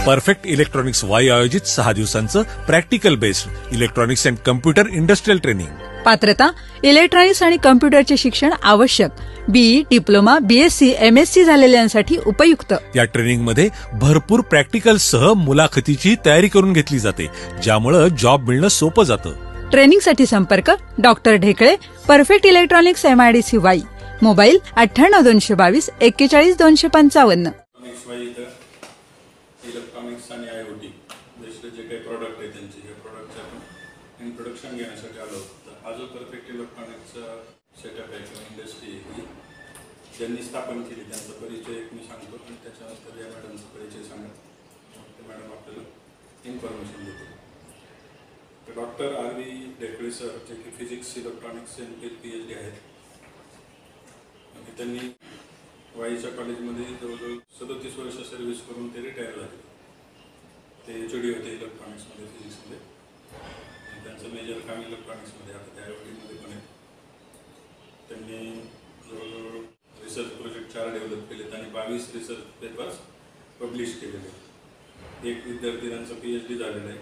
Perfect electronics Wai आयोजित 6 दिवसांचं practical based electronics and computer industrial training. पात्रता इलेक्ट्रॉनिक्स आणि कम्प्युटरचे शिक्षण आवश्यक. बीई, डिप्लोमा, बीएससी, एमएससी झालेल्यांसाठी उपयुक्त. या ट्रेनिंगमध्ये भरपूर प्रॅक्टिकल सह मुलाखतीची तयारी करून घेतली जाते, ज्यामुळे जॉब मिळणं सोपं जातं. ट्रेनिंगसाठी संपर्क doctor Dhekale, perfect electronics, MIDC Wai. Mobile 98 222 41 255. Electronics आणि आयओटी बेस्ड जे काही प्रॉडक्ट आहे त्यांचे हे प्रॉडक्टचं आपण इंट्रोडक्शन घेण्यासाठी आलो. तर हा जो परफेक्ट इलेक्ट्रॉनिक्सचा सेटअप आहे किंवा इंडस्ट्री आहे ही ज्यांनी स्थापन केली त्यांचा परिचय मी सांगतो आणि त्याच्यानंतर या मॅडमचा परिचय सांगा. ते मॅडम आपल्याला इन्फॉर्मेशन देते. तर डॉक्टर आर.व्ही. ढेकळे सर जे की फिजिक्स इलेक्ट्रॉनिक्स यांचे PhD आहेत. त्यांनी वाईच्या कॉलेजमध्ये जवळजवळ 37 वर्ष सर्व्हिस करून ते रिटायर झाले. ते HOD होते इलेक्ट्रॉनिक्समध्ये, फिजिक्समध्ये. त्यांचं मेजर काम इलेक्ट्रॉनिक्समध्ये, आता त्या IoTमध्ये पण आहे. त्यांनी जवळजवळ रिसर्च प्रोजेक्ट 4 डेव्हलप केलेत आणि 22 रिसर्च पेपर्स पब्लिश केलेले. एक विद्यार्थी त्यांचं PhD झालेलं आहे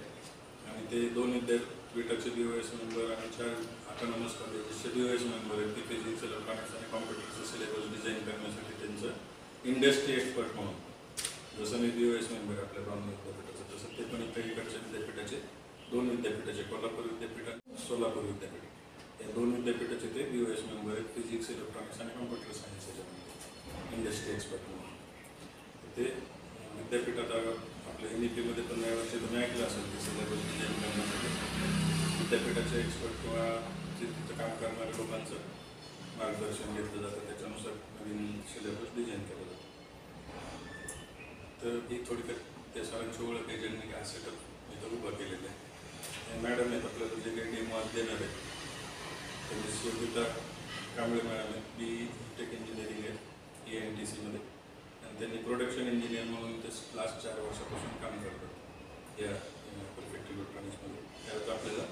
आणि ते 2 विद्यार्थी बीटेकचे BOS मेंबर आणि 4 ऑटोनॉमस कॉलेजेसचे BOS मेंबर आहेत. ते फिजिक्स, इलेक्ट्रॉनिक्स आणि कॉम्प्युटरचं सिलेबस डिझाईन करण्यासाठी त्यांचं इंडस्ट्री एक्सपर्ट म्हणून, जसं मी BOS मेंबर आहे आपल्या ब्राह्मण विद्यापीठाचं, तसं ते पण इकडच्या विद्यापीठाचे 2 विद्यापीठाचे, कोल्हापूर विद्यापीठ आणि सोलापूर विद्यापीठ, या 2 विद्यापीठाचे ते BOS मेंबर आहेत. फिजिक्स, इलेक्ट्रॉनिक्स आणि कॉम्प्युटर सायन्स याच्यामध्ये इंडस्ट्री एक्सपर्ट म्हणून. ते विद्यापीठात आपल्या NEPमध्ये पण यावर्षी तुम्ही ऐकलं असेल की सिलेबस डिझाईन करण्यासाठी विद्यापीठाचे एक्सपर्ट किंवा जे तिथं काम करणाऱ्या लोकांचं मार्गदर्शन घेतलं जातं, त्याच्यानुसार नवीन सिलेबस डिझाईन केलं जातं. तर ही थोडक्यात त्या सरांची ओळख आहे ज्यांनी हा सेटअप इथं उभा केलेला आहे. मॅडम आहेत आपल्याला जे काही डेमो आज देणार आहे त्यांची सुविधा कांबळे मॅडम आहेत, BTech इंजिनिअरिंग आहे ENTCमध्ये, आणि त्यांनी प्रोडक्शन इंजिनियर म्हणून ते लास्ट 4 वर्षापासून काम करतात या परफेक्ट इलेक्ट्रॉनिक्समध्ये. त्यात आपल्याला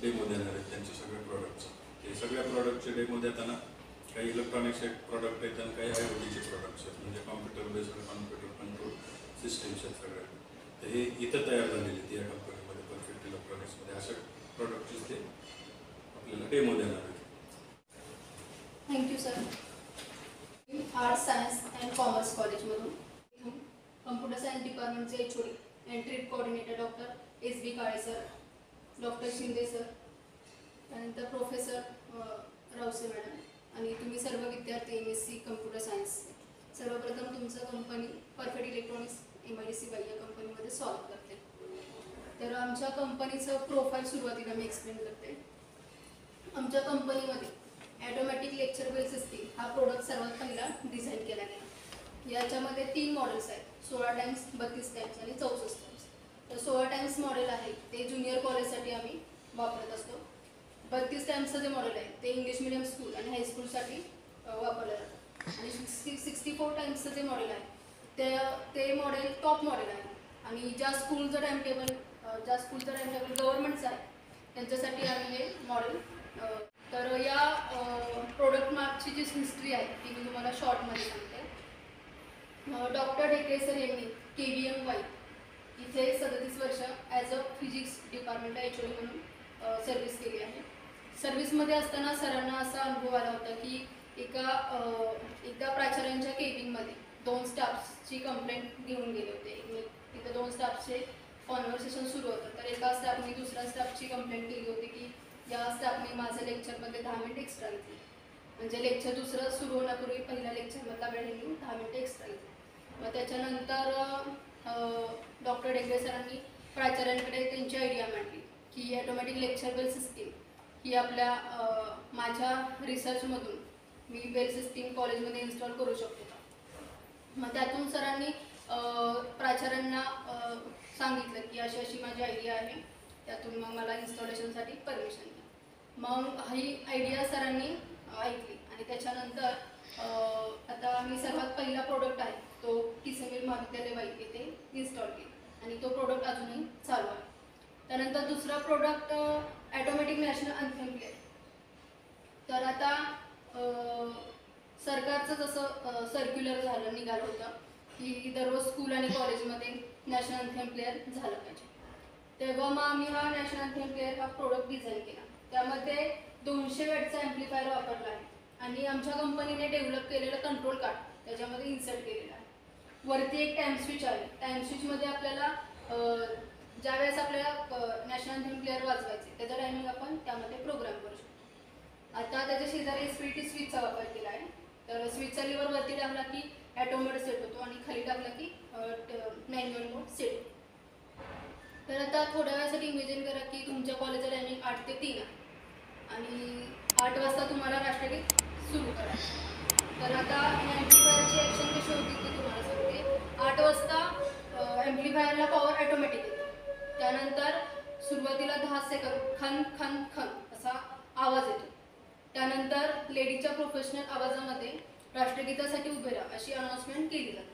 डेमो देणार आहेत त्यांच्या सगळ्या प्रॉडक्टचं. ते सगळ्या प्रॉडक्टचे डेमो देताना काही इलेक्ट्रॉनिक्सचे प्रॉडक्ट आहेत आणि काही IoTचे प्रॉडक्ट्स आहेत, म्हणजे computer based computer control systems आहेत सगळ्या. तर हे इथं तयार झालेले आहेत या कंपनीमध्ये, परफेक्ट इलेक्ट्रॉनिक्समध्ये. अशा प्रॉडक्टचेच ते आपल्याला डेमो देणार आहेत. Thank you sir. Arts, science and commerce कॉलेजमधून कम्प्युटर सायन्स डिपार्टमेंटचे HOD and treat coordinator doctor SB Kale sir, doctor Shinde sir, त्यानंतर प्रोफेसर रावसे मॅडम, आणि तुम्ही सर्व विद्यार्थी MSc कम्प्युटर सायन्स. सर्वप्रथम तुमचं company perfect electronics MIDC Wai या कंपनीमध्ये स्वागत करते. तर आमच्या कंपनीचं प्रोफाईल सुरुवातीला मी एक्सप्लेन करते. आमच्या कंपनीमध्ये ॲटोमॅटिक लेक्चर बेल सिस्टीम हा प्रोडक्ट सर्वात पहिला डिझाईन केला गेला. याच्यामध्ये 3 मॉडेल्स आहेत, 16 टाइम्स, 32 टाइम्स आणि 64 टाइम्स. तर 16 टाइम्स मॉडेल आहे ते ज्युनियर कॉलेजसाठी आम्ही वापरत असतो. 32 टाइम्सचं जे मॉडेल आहे ते इंग्लिश मिडियम स्कूल आणि हायस्कूलसाठी वापरलं जातं. आणि 64 टाइम्सचं जे मॉडेल आहे ते मॉडेल टॉप मॉडेल आहे. आणि ज्या स्कूलचं टाइमटेबल गव्हर्नमेंटचं आहे त्यांच्यासाठी आम्ही हे मॉडेल. तर या प्रोडक्ट मागची जी हिस्ट्री आहे ती मी तुम्हाला शॉर्टमध्ये सांगते. डॉक्टर ढेकळे सर यांनी KVM वाई इथे 37 वर्ष as a physics department HOD म्हणून सर्व्हिस केली आहे. सर्व्हिसमध्ये असताना सरांना असा अनुभव आला होता की एकदा प्राचार्यांच्या केबिनमध्ये 2 स्टाफ्सची कंप्लेंट घेऊन गेले होते. तिथं 2 स्टाफचे कॉन्व्हर्सेशन सुरू होतं. तर एका स्टाफने दुसऱ्या स्टाफची कंप्लेंट केली होती की या स्टाफने माझ्या लेक्चरमध्ये 10 मिनिट एक्स्ट्रा घेतली, म्हणजे लेक्चर दुसरं सुरू होण्यापूर्वी पहिल्या लेक्चरमधला वेळ घेऊन 10 मिनिटं एक्स्ट्रा घेतली. मग त्याच्यानंतर डॉक्टर ढेकळे सरांनी प्राचार्यांकडे त्यांची आयडिया मांडली की ॲटोमॅटिक लेक्चर बेल सिस्टीम ही आपल्या माझ्या रिसर्चमधून मी बेल सिस्टीम कॉलेजमध्ये इन्स्टॉल करू शकतो का. मग त्यातून सरांनी प्राचार्यांना सांगितलं की अशी अशी माझी आयडिया आहे, त्यातून मग मला इन्स्टॉलेशनसाठी परमिशन द्या. मग ही आयडिया सरांनी ऐकली आणि त्याच्यानंतर आता मी सर्वात पहिला प्रोडक्ट आहे तो TCML महाविद्यालय वाई येथे इन्स्टॉल केला आणि तो प्रोडक्ट अजूनही चालू आहे. त्यानंतर दुसरा product automatic national anthem play. तर आता सरकारचं जसं सर्क्युलर निघालं होतं की दररोज स्कूल आणि कॉलेजमध्ये नॅशनल अँथेम प्लेअर झालं पाहिजे. तेव्हा मग आम्ही हा नॅशनल अँथेम प्लेअर हा प्रोडक्ट डिझाईन केला. त्यामध्ये 200 वॅटचा ॲम्प्लिफायर वापरला आहे आणि आमच्या कंपनीने डेव्हलप केलेलं कंट्रोल कार्ड त्याच्यामध्ये इन्सर्ट केलेलं आहे. वरती एक टाइम स्विच आहे. टाइम स्विचमध्ये आपल्याला ज्यावेळेस आपल्याला नॅशनल अँथेम प्लेअर वाजवायचे त्याचा टायमिंग आपण त्यामध्ये प्रोग्राम करू शकतो. आता त्याच्या शेजारी एसपीटी स्विचचा वापर केला आहे. तर स्विचचा लिव्हर वरती टाकला की ॲटोमॅटिक सेट होतो आणि खाली टाकला की मॅन्युअल मोड सेट होतो. तर आता थोड्या वेळासाठी इमेजिन करा की तुमच्या कॉलेजचा टायमिंग 8 ते 3 आहे आणि 8 वाजता तुम्हाला राष्ट्रगीत सुरू करायचं. तर आता ॲम्प्लिफायरची ॲक्शन कशी होती ते तुम्हाला सांगते. 8 वाजता ॲम्प्लिफायरला पॉवर ॲटोमॅटिक येते. त्यानंतर सुरुवातीला 10 सेकंद खन खन खन असा आवाज येतो. त्यानंतर लेडीच्या प्रोफेशनल आवाजामध्ये राष्ट्रगीतासाठी उभे राहा अशी अनाउन्समेंट केली जाते.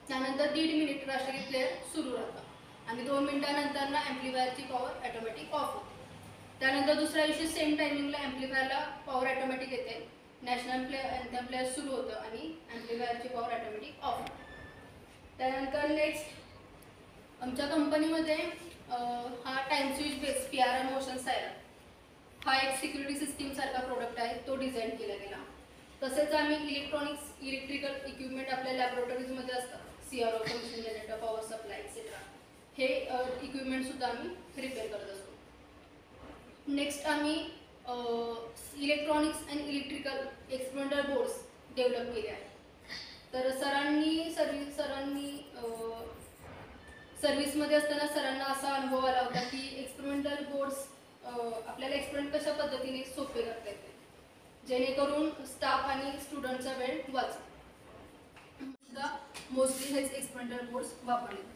त्यानंतर 1.5 मिनिट राष्ट्रगीत प्लेअर सुरू राहतं आणि 2 मिनिटानंतर ना ॲम्प्लिफायरची पॉवर ॲटोमॅटिक ऑफ होते. त्यानंतर दुसऱ्या दिवशी सेम टायमिंगला ॲम्प्लिफायरला पॉवर ॲटोमॅटिक येते. नॅशनल अँथेम प्लेअर सुरू होतं आणि ॲम्प्लिफायरची पॉवर ॲटोमॅटिक ऑफ होते. त्यानंतर नेक्स्ट आमच्या कंपनीमध्ये हा time switch base PRR motion siren हा एक सिक्युरिटी सिस्टीम सारखा प्रोडक्ट आहे. तो डिझाईन केला गेला. तसेच आम्ही इलेक्ट्रिकल इक्विपमेंट आपल्या लॅबोरेटरीजमध्ये असतात. CRO, function generator, power supply etcetera हे इक्विपमेंट सुद्धा आम्ही रिपेअर करत असतो. नेक्स्ट आम्ही electronics and electrical experimental boards develop केले आहेत. तर सर्व्हिसमध्ये असताना सरांना असा अनुभव आला होता की एक्सपेरिमेंटल बोर्ड्स आपल्याला एक्सपेरिमेंट कशा पद्धतीने सोपे करता येते जेणेकरून स्टाफ आणि स्टुडंटचा वेळ वाचेल. सुद्धा मोस्टली हेच एक्सपेरिमेंटल बोर्ड्स वापरले जातात.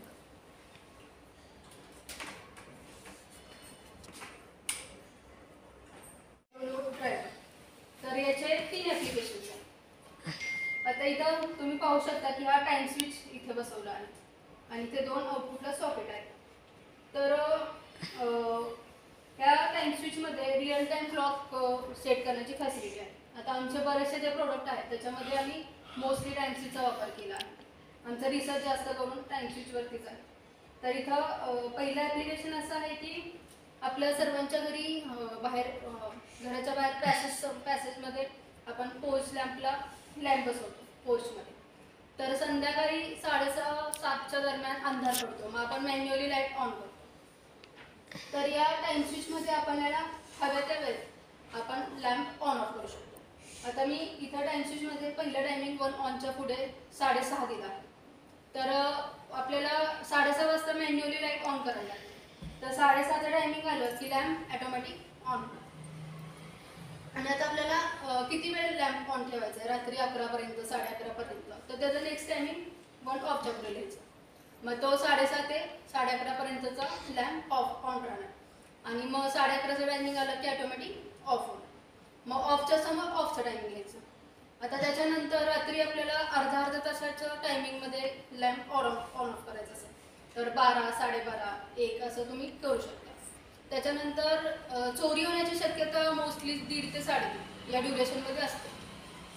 तर याचे 3 ॲप्लिकेशन्स आहेत. आता इथं तुम्ही पाहू शकता की हा टाइम स्विच इथे बसवला आहे आणि इथे 2 आउटपुटला सॉकेट आहेत. तर ह्या टाइम स्विचमध्ये रिअल टाइम क्लॉक सेट करण्याची फॅसिलिटी आहे. आता आमचे बरेचसे जे प्रोडक्ट आहेत त्याच्यामध्ये आम्ही मोस्टली टाइम स्विचचा वापर केला आहे. आमचा रिसर्च जास्त करून टाइम स्विचवरतीच आहे. तर इथं पहिलं ॲप्लिकेशन असं आहे की आपल्या सर्वांच्या घरी घराच्या बाहेर पॅसेजमध्ये आपण पोर्च लॅम्प बसवतो पोर्चमध्ये. तर संध्याकाळी 6:30-7च्या दरम्यान अंधार पडतो. मग आपण मॅन्युअली लाईट ऑन करतो. तर या टाइम स्विचमध्ये आपण याला हव्या त्या वेळेत आपण लॅम्प ऑन ऑफ करू शकतो. आता मी इथं टाइम स्विचमध्ये पहिलं टायमिंग 1 ऑनच्या पुढे 6:30 दिला आहे. तर आपल्याला 6:30 वाजता मॅन्युअली लाईट ऑन करायला लागते. तर 6:30चं टायमिंग आलं की लॅम्प ॲटोमॅटिक ऑन होतो. आणि आता आपल्याला किती वेळ लॅम्प ऑन ठेवायचा आहे रात्री 11पर्यंत 11:30पर्यंत. तर त्याचं नेक्स्ट टायमिंग 1 ऑफच्या पुढे लिहायचं. मग तो 7:30 ते 11:30पर्यंतचा लॅम्प ऑन राहणार आणि मग 11:30चं टायमिंग आलं की ॲटोमॅटिक ऑफ होणार. मग ऑफच्या समोर ऑफचं टायमिंग घ्यायचं. आता त्याच्यानंतर रात्री आपल्याला अर्धा तासाच्या टायमिंगमध्ये लॅम्प ऑन ऑफ करायचं असेल तर 12, 12:30, 1 असं तुम्ही करू शकता. त्याच्यानंतर चोरी होण्याची शक्यता मोस्टली 1.5 ते 3.5 या ड्युरेशनमध्ये असते.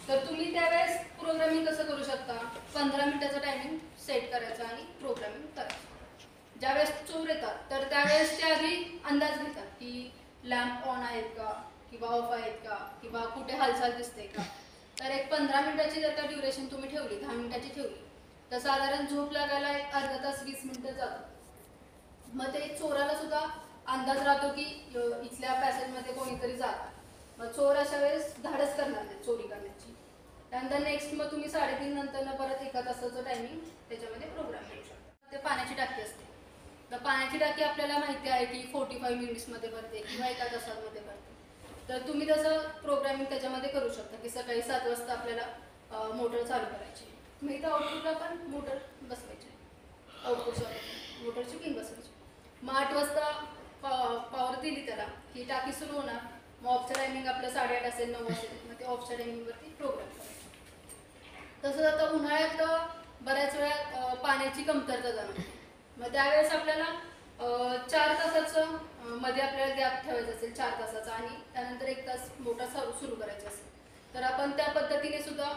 तर तुम्ही त्यावेळेस प्रोग्रामिंग कसं करू शकता. 15 मिनिटाचं टायमिंग सेट करायचं आणि प्रोग्रामिंग करायचं. ज्यावेळेस चोर येतात तर त्यावेळेस ते आधी अंदाज घेतात की लॅम्प ऑन आहेत का किंवा ऑफ आहेत का किंवा कुठे हालचाल दिसते का. तर एक 15 मिनिटाची जर का ड्युरेशन तुम्ही ठेवली 10 मिनिटाची ठेवली तर साधारण झोप लागायला एक अर्धा तास 20 मिनिटं जातात. मग ते चोराला सुद्धा अंदाज राहतो की इथल्या पॅसेजमध्ये कोणीतरी जातात. मग चोर अशा वेळेस धाडस करणार नाही चोरी करण्याची. त्यानंतर नेक्स्ट मग तुम्ही 3:30 नंतर परत 1 तासाचं टायमिंग त्याच्यामध्ये प्रोग्राम करू शकता. ते पाण्याची टाकी असते. तर पाण्याची टाकी आपल्याला माहिती आहे की 45 मिनिट्समध्ये भरते किंवा 1 तासामध्ये भरते. तर तुम्ही तसं प्रोग्रामिंग त्याच्यामध्ये करू शकता की सकाळी 7 वाजता आपल्याला मोटर चालू करायची. मग इथं आउटपुटला पण मोटर बसवायची. आउटपुटच्या मोटरची पिन बसवायची. मग 8 वाजता पॉवर दिली त्याला की टाकी सुरू होणार. मग ऑफचं टायमिंग आपलं 8:30 असेल 9 असेल मग ते ऑफच्या टायमिंगवरती प्रोग्राम करायचं. तसंच आता उन्हाळ्यात बऱ्याच वेळा पाण्याची कमतरता जाणवते. मग त्यावेळेस आपल्याला 4 तासाचं मध्ये आपल्याला गॅप ठेवायचा असेल 4 तासाचा आणि त्यानंतर 1 तास मोटर सुरू करायचा असेल तर आपण त्या पद्धतीने सुद्धा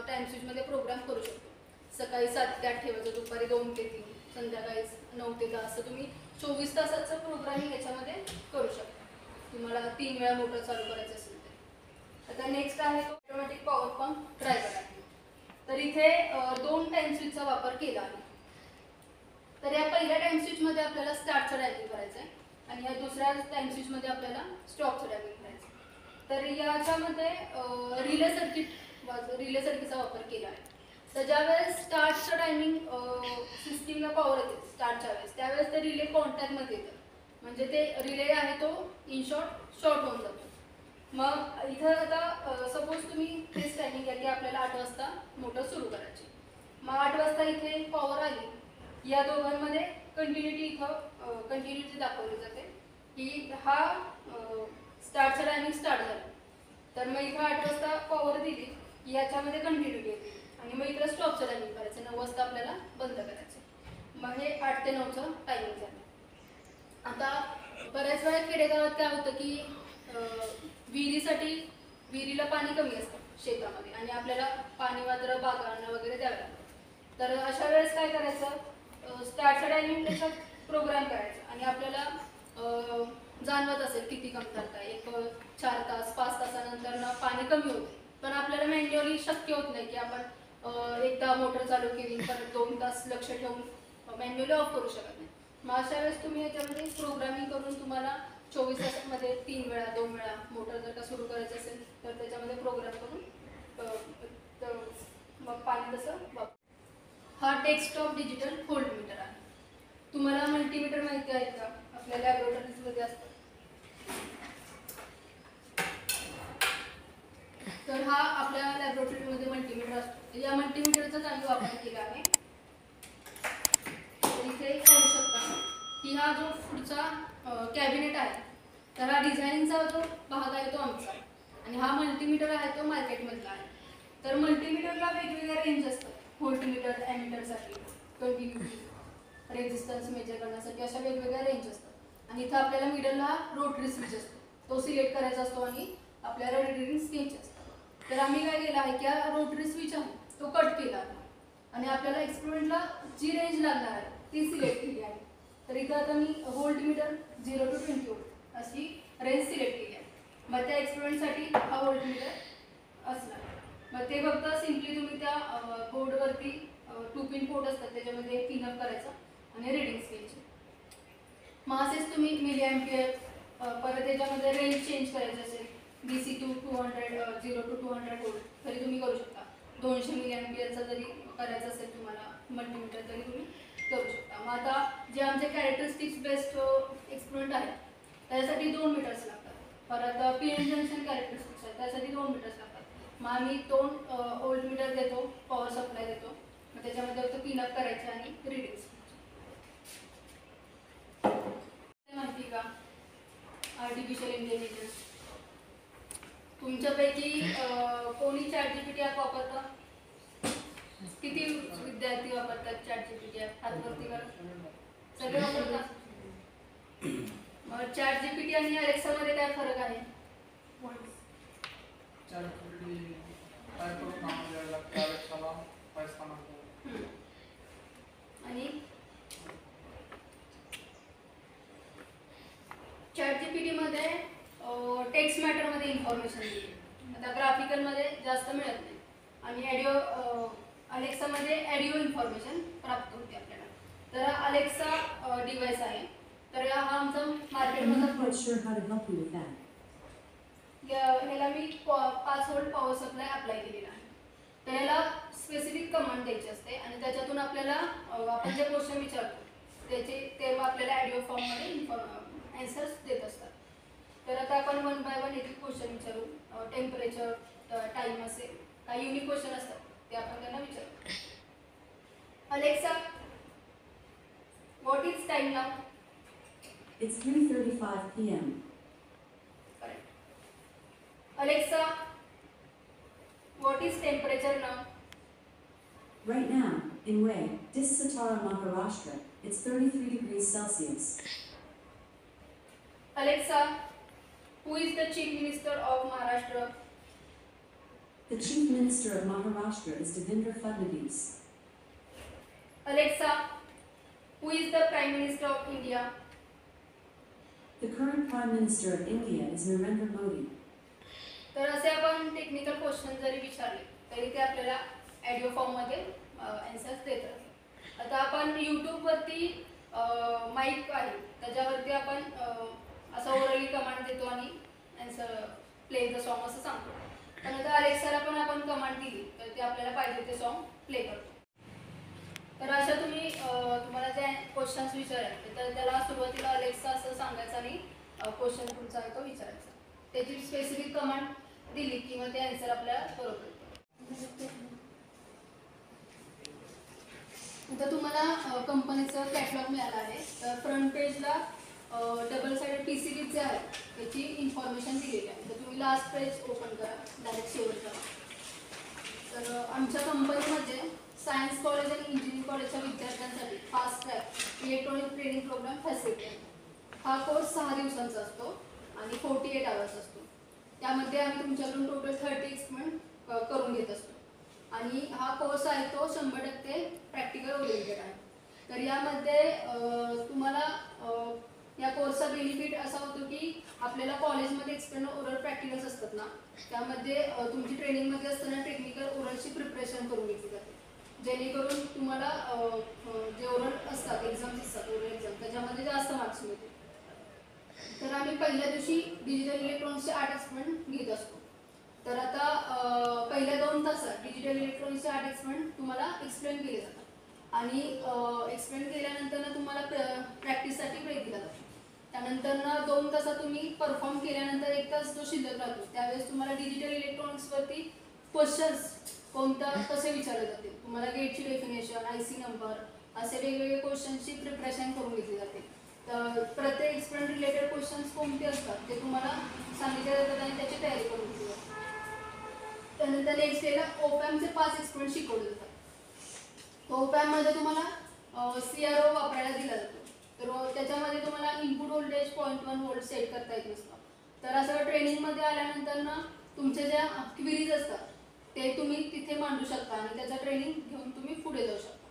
टाइम स्विचमध्ये प्रोग्राम करू शकतो. सकाळी 7 ते 8 ठेवायचं, दुपारी 2 ते 3, संध्याकाळी 9 ते 10 असं तुम्ही 24 तासाचं प्रोग्रामिंग याच्यामध्ये करू शकता. तुम्हाला 3 वेळा मोटर चालू करायचं असेल तर. आता नेक्स्ट आहे तो ऑटोमॅटिक पॉवर पंप ड्रायव्हर आहे. तर इथे 2 टाइम स्विचचा वापर केला आहे. तर या पहिल्या टाइम स्विचमध्ये आपल्याला स्टार्टचं टायमिंग करायचं आहे आणि या दुसऱ्या टाइम स्विचमध्ये आपल्याला स्टॉपचं टायमिंग करायचं आहे. तर याच्यामध्ये रिले सर्किटचा वापर केला आहे. तर ज्यावेळेस स्टार्टचं टायमिंग सिस्टीमला पॉवर येते स्टार्टच्या वेळेस, त्यावेळेस ते रिले कॉन्टॅक्टमध्ये येतं, म्हणजे ते रिले आहे तो इन शॉर्ट होऊन जातो. मग इथं आता सपोज तुम्ही तेच टायमिंग आहे की आपल्याला 8 वाजता मोटर सुरू करायची. मग 8 वाजता इथे पॉवर आली, या दोघांमध्ये कंटिन्युटी दाखवली जाते की हा स्टार्टचा टायमिंग स्टार्ट झाला. तर मग इथं 8 वाजता पॉवर दिली की याच्यामध्ये कंटिन्युटी येते आणि मग इकडे स्टॉपचं टायमिंग करायचं, 9 वाजता आपल्याला बंद करायचं. मग हे 8 ते 9चं टायमिंग झालं. आता बऱ्याच वेळा खेडेगावात काय होतं की विहिरीला पाणी कमी असतं शेतामध्ये आणि आपल्याला पाणी मात्र बागांना वगैरे द्यावं लागतं. तर अशा वेळेस काय करायचं, स्टार्टचा टायमिंग त्याच्यात प्रोग्राम करायचा आणि आपल्याला जाणवत असेल किती कमतरता, एक 4 तास 5 तासानंतर ना पाणी कमी होते, पण आपल्याला मॅन्युअली शक्य होत नाही की आपण एकदा मोटर चालू केली परत 2 तास लक्ष ठेवून मॅन्युअली ऑफ करू शकत नाही. मग अशा वेळेस तुम्ही याच्यामध्ये प्रोग्रामिंग करून तुम्हाला 24 तासामध्ये 3 वेळा 2 वेळा मोटर जर का सुरू करायचं असेल तर त्याच्यामध्ये प्रोग्राम करून मग पाणी तसं वापर. हा डेस्कटॉप डिजिटल व्होल्ट मीटर आहे. तुम्हाला मल्टीमीटर माहिती आहे का? आपल्या लॅबोरेटरीजमध्ये असतात. तर हा आपल्या लॅबोरेटरीमध्ये मल्टीमीटर असतो. या मल्टीमीटरचा चांगला वापर केला आहे. तर इथे पाहू शकता की हा जो पुढचा कॅबिनेट आहे, तर हा डिझाईनचा जो भाग आहे तो आमचा आणि हा मल्टीमीटर आहे तो मार्केटमधला आहे. तर मल्टीमीटरला वेगवेगळ्या रेंज असतात. व्होल्टमीटर, ॲमीटरसाठी, कंटिन्युटी, रेझिस्टन्स मेजर करण्यासाठी अशा वेगवेगळ्या रेंज असतात. आणि इथं आपल्याला मिडलला रोटरी स्विच असतो, तो सिलेक्ट करायचा असतो आणि आपल्याला रिडिंग्स घ्यायचे असतात. तर आम्ही काय केलं आहे की हा रोटरी स्विच आहे तो कट केला आहे आणि आपल्याला एक्सपेरिमेंटला जी रेंज लागणार आहे ती सिलेक्ट केली आहे. तर इथं आता मी व्होल्टमीटर 0 to 20 व्होल्ट अशी रेंज सिलेक्ट केली आहे. मग त्या एक्सपेरिमेंटसाठी हा व्होल्टमीटर असणार. मग ते फक्त सिम्पली तुम्ही त्या बोर्डवरती 2 पिन पोर्ट असतात त्याच्यामध्ये पिन अप करायचं आणि रिडिंग्स घ्यायचे. मग असेच तुम्ही मिली ॲम्पियर परत त्याच्यामध्ये रेंज चेंज करायची असेल DC to 200 0 to 200 व्होल्ट तरी तुम्ही करू शकता. 200 मिली ॲम्पियरचा जरी करायचं असेल तुम्हाला मल्टीमीटर तरी तुम्ही करू शकता. मग आता जे आमचे कॅरेक्टरिस्टिक्स बेस्ड एक्सपेरिमेंट आहेत त्यासाठी 2 मीटर्स लागतात. परत PN जंक्शन कॅरेक्टरिस्टिक्स आहेत त्यासाठी 2 मीटर्स लागतात. मग आम्ही 2 व्होल्टमीटर देतो, पॉवर सप्लाय देतो, मग त्याच्यामध्ये फक्त पिन अप करायचे आणि रिडिंग्स. माहिती का आर्टिफिशियल इंटेलिजन्स? तुमच्यापैकी कोणी ChatGPT ॲप वापरतं? किती विद्यार्थी वापरतात ChatGPT ॲप? हात वरती करा. सगळे वापरतात. मग ChatGPT आणि अलेक्सामध्ये काय फरक आहे? आणि ChatGPT मध्ये टेक्स्ट मॅटरमध्ये इन्फॉर्मेशन दिली. आता ग्राफिकलमध्ये जास्त मिळत नाही आणि अलेक्सामध्ये ऑडिओ इन्फॉर्मेशन प्राप्त होते आपल्याला. तर अलेक्सा डिव्हाइस आहे. तर हा आमचा मार्केटमधला ह्याला मी 5 व्होल्ट पॉवर सप्लाय अप्लाय केलेला आहे. तर ह्याला स्पेसिफिक कमांड द्यायची असते आणि त्याच्यातून आपल्याला आपण जे क्वेश्चन विचारतो ते आपल्याला ऑडिओ फॉर्ममध्ये ॲन्सर्स देत असतात. तर आता आपण 1 बाय 1 एक क्वेश्चन विचारू. टेम्परेचर, टाईम असे काही युनिक क्वेश्चन असतात ते आपण त्यांना विचारू. Alexa, what is time now? It's 3:35 p.m. Correct. Alexa, what is temperature now? Right now, in Way, Satara, Maharashtra, it's 33 degrees Celsius. Alexa, who is the Chief Minister of Maharashtra? The Chief Minister of Maharashtra is Devendra Fadnavis. Alexa, who is the Prime Minister of India? The current Prime Minister of India is Narendra Modi. तर असे आपण technical question जरी विचारले तरी ते आपल्याला audio फॉर्ममध्ये answers देत राहतात. आता आपण यूट्यूबवरती माईक आहे त्याच्यावरती आपण असं ओरली कमांड देतो आणि आन्सर प्ले द सॉन्ग असं सांगतो. पण आता अलेक्साला पण आपण कमांड दिली तर ते आपल्याला पाहिजे ते सॉन्ग प्ले करतो. तर अशा तुम्ही तुम्हाला जे क्वेश्चन्स विचारायचे तर त्याला सुरुवातीला अलेक्सा असं सांगायचं आणि क्वेश्चन तुमचा आहे तो विचारायचा. त्याची स्पेसिफिक कमांड दिली की मग ते आन्सर आपल्याला बरोबर येतं. आता तुम्हाला कंपनीचं कॅटलॉग मिळालं आहे. तर फ्रंट पेजला डबल साइडेड PCB जे आहे त्याची इन्फॉर्मेशन दिलेली आहे. तर तुम्ही लास्ट पेज ओपन करा, डायरेक्ट शेवट करा. तर आमच्या कंपनीमध्ये सायन्स कॉलेज आणि इंजिनिअरिंग कॉलेजच्या विद्यार्थ्यांसाठी fast track electronic training program facility आहे. हा कोर्स 6 दिवसांचा असतो आणि 48 आवर्स असतो. त्यामध्ये आम्ही तुमच्याकडून टोटल 30 एक्सपेरिमेंट करून घेत असतो आणि हा कोर्स आहे तो 100% प्रॅक्टिकल ओरिएंटेड आहे. तर यामध्ये तुम्हाला या कोर्सचा बेनिफिट असा होतो की आपल्याला कॉलेजमध्ये एक्सटर्नल ओरल प्रॅक्टिकल्स असतात ना त्यामध्ये तुमची ट्रेनिंगमध्ये असताना टेक्निकल ओरलची प्रिपरेशन करून घेतली जाते जेणेकरून तुम्हाला जे ओरल असतात एक्झाम्स असतात ओरल एक्झाम त्याच्यामध्ये जास्त मार्क्स मिळतील. तर आम्ही पहिल्या दिवशी डिजिटल इलेक्ट्रॉनिक्सचे 8 एक्सपेरिमेंट घेत असतो. तर आता पहिल्या 2 तासात डिजिटल इलेक्ट्रॉनिक्सचे 8 एक्सपेरिमेंट तुम्हाला एक्सप्लेन केले जातात आणि एक्सप्लेन केल्यानंतर तुम्हाला प्रॅक्टिससाठी ब्रेक दिला जातो. त्यानंतर 2 तासात तुम्ही परफॉर्म केल्यानंतर 1 तास जो शिल्लक राहतो त्यावेळेस तुम्हाला डिजिटल इलेक्ट्रॉनिक्सवरती क्वेश्चन्स कसे विचारले जातील, तुम्हाला गेटची डेफिनेशन, IC नंबर असे वेगवेगळे क्वेश्चन्सची प्रिपरेशन करून घेतली जाते. तर प्रत्येक एक्सपेरिमेंट रिलेटेड क्वेश्चन्स कोणते असतात ते तुम्हाला सांगितले जातात आणि त्याची तयारी करून घेतली जाते. त्यानंतर नेक्स्ट डेला ओपॅमचे 5 एक्सपेरिमेंट शिकवले जातात. तो ओपॅममध्ये तुम्हाला CRO वापरायला दिला जातो. तर त्याच्यामध्ये तुम्हाला इनपुट व्होल्टेज 0.1 व्होल्ट सेट करता येत नसतं. तर असं ट्रेनिंगमध्ये आल्यानंतर ना तुमच्या ज्या क्वेरीज असतात ते तुम्ही तिथे मांडू शकता आणि त्याचं ट्रेनिंग घेऊन तुम्ही पुढे जाऊ शकता.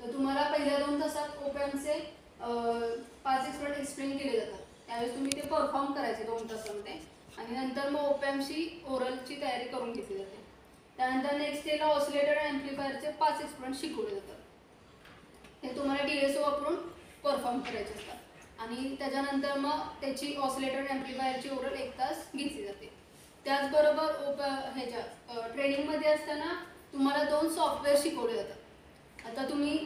तर तुम्हाला पहिल्या 2 तासात ओपॅमचे 5 एक्सपेरिमेंट एक्सप्लेन केले जातात. त्यावेळेस तुम्ही ते परफॉर्म करायचे 2 तासामध्ये आणि नंतर मग ओपॅमची ओरलची तयारी करून घेतली जाते. त्यानंतर नेक्स्ट डेला ऑसिलेटर ॲम्प्लिफायरचे 5 एक्सपेरिमेंट शिकवले जातात. हे तुम्हाला DSO वापरून परफॉर्म करायचे असतात आणि त्याच्यानंतर मग त्याची ऑसिलेटर ॲम्प्लिफायरची ओरल 1 तास घेतली जाते. त्याचबरोबर ट्रेनिंगमध्ये असताना तुम्हाला 2 सॉफ्टवेअर शिकवले जातात. आता तुम्ही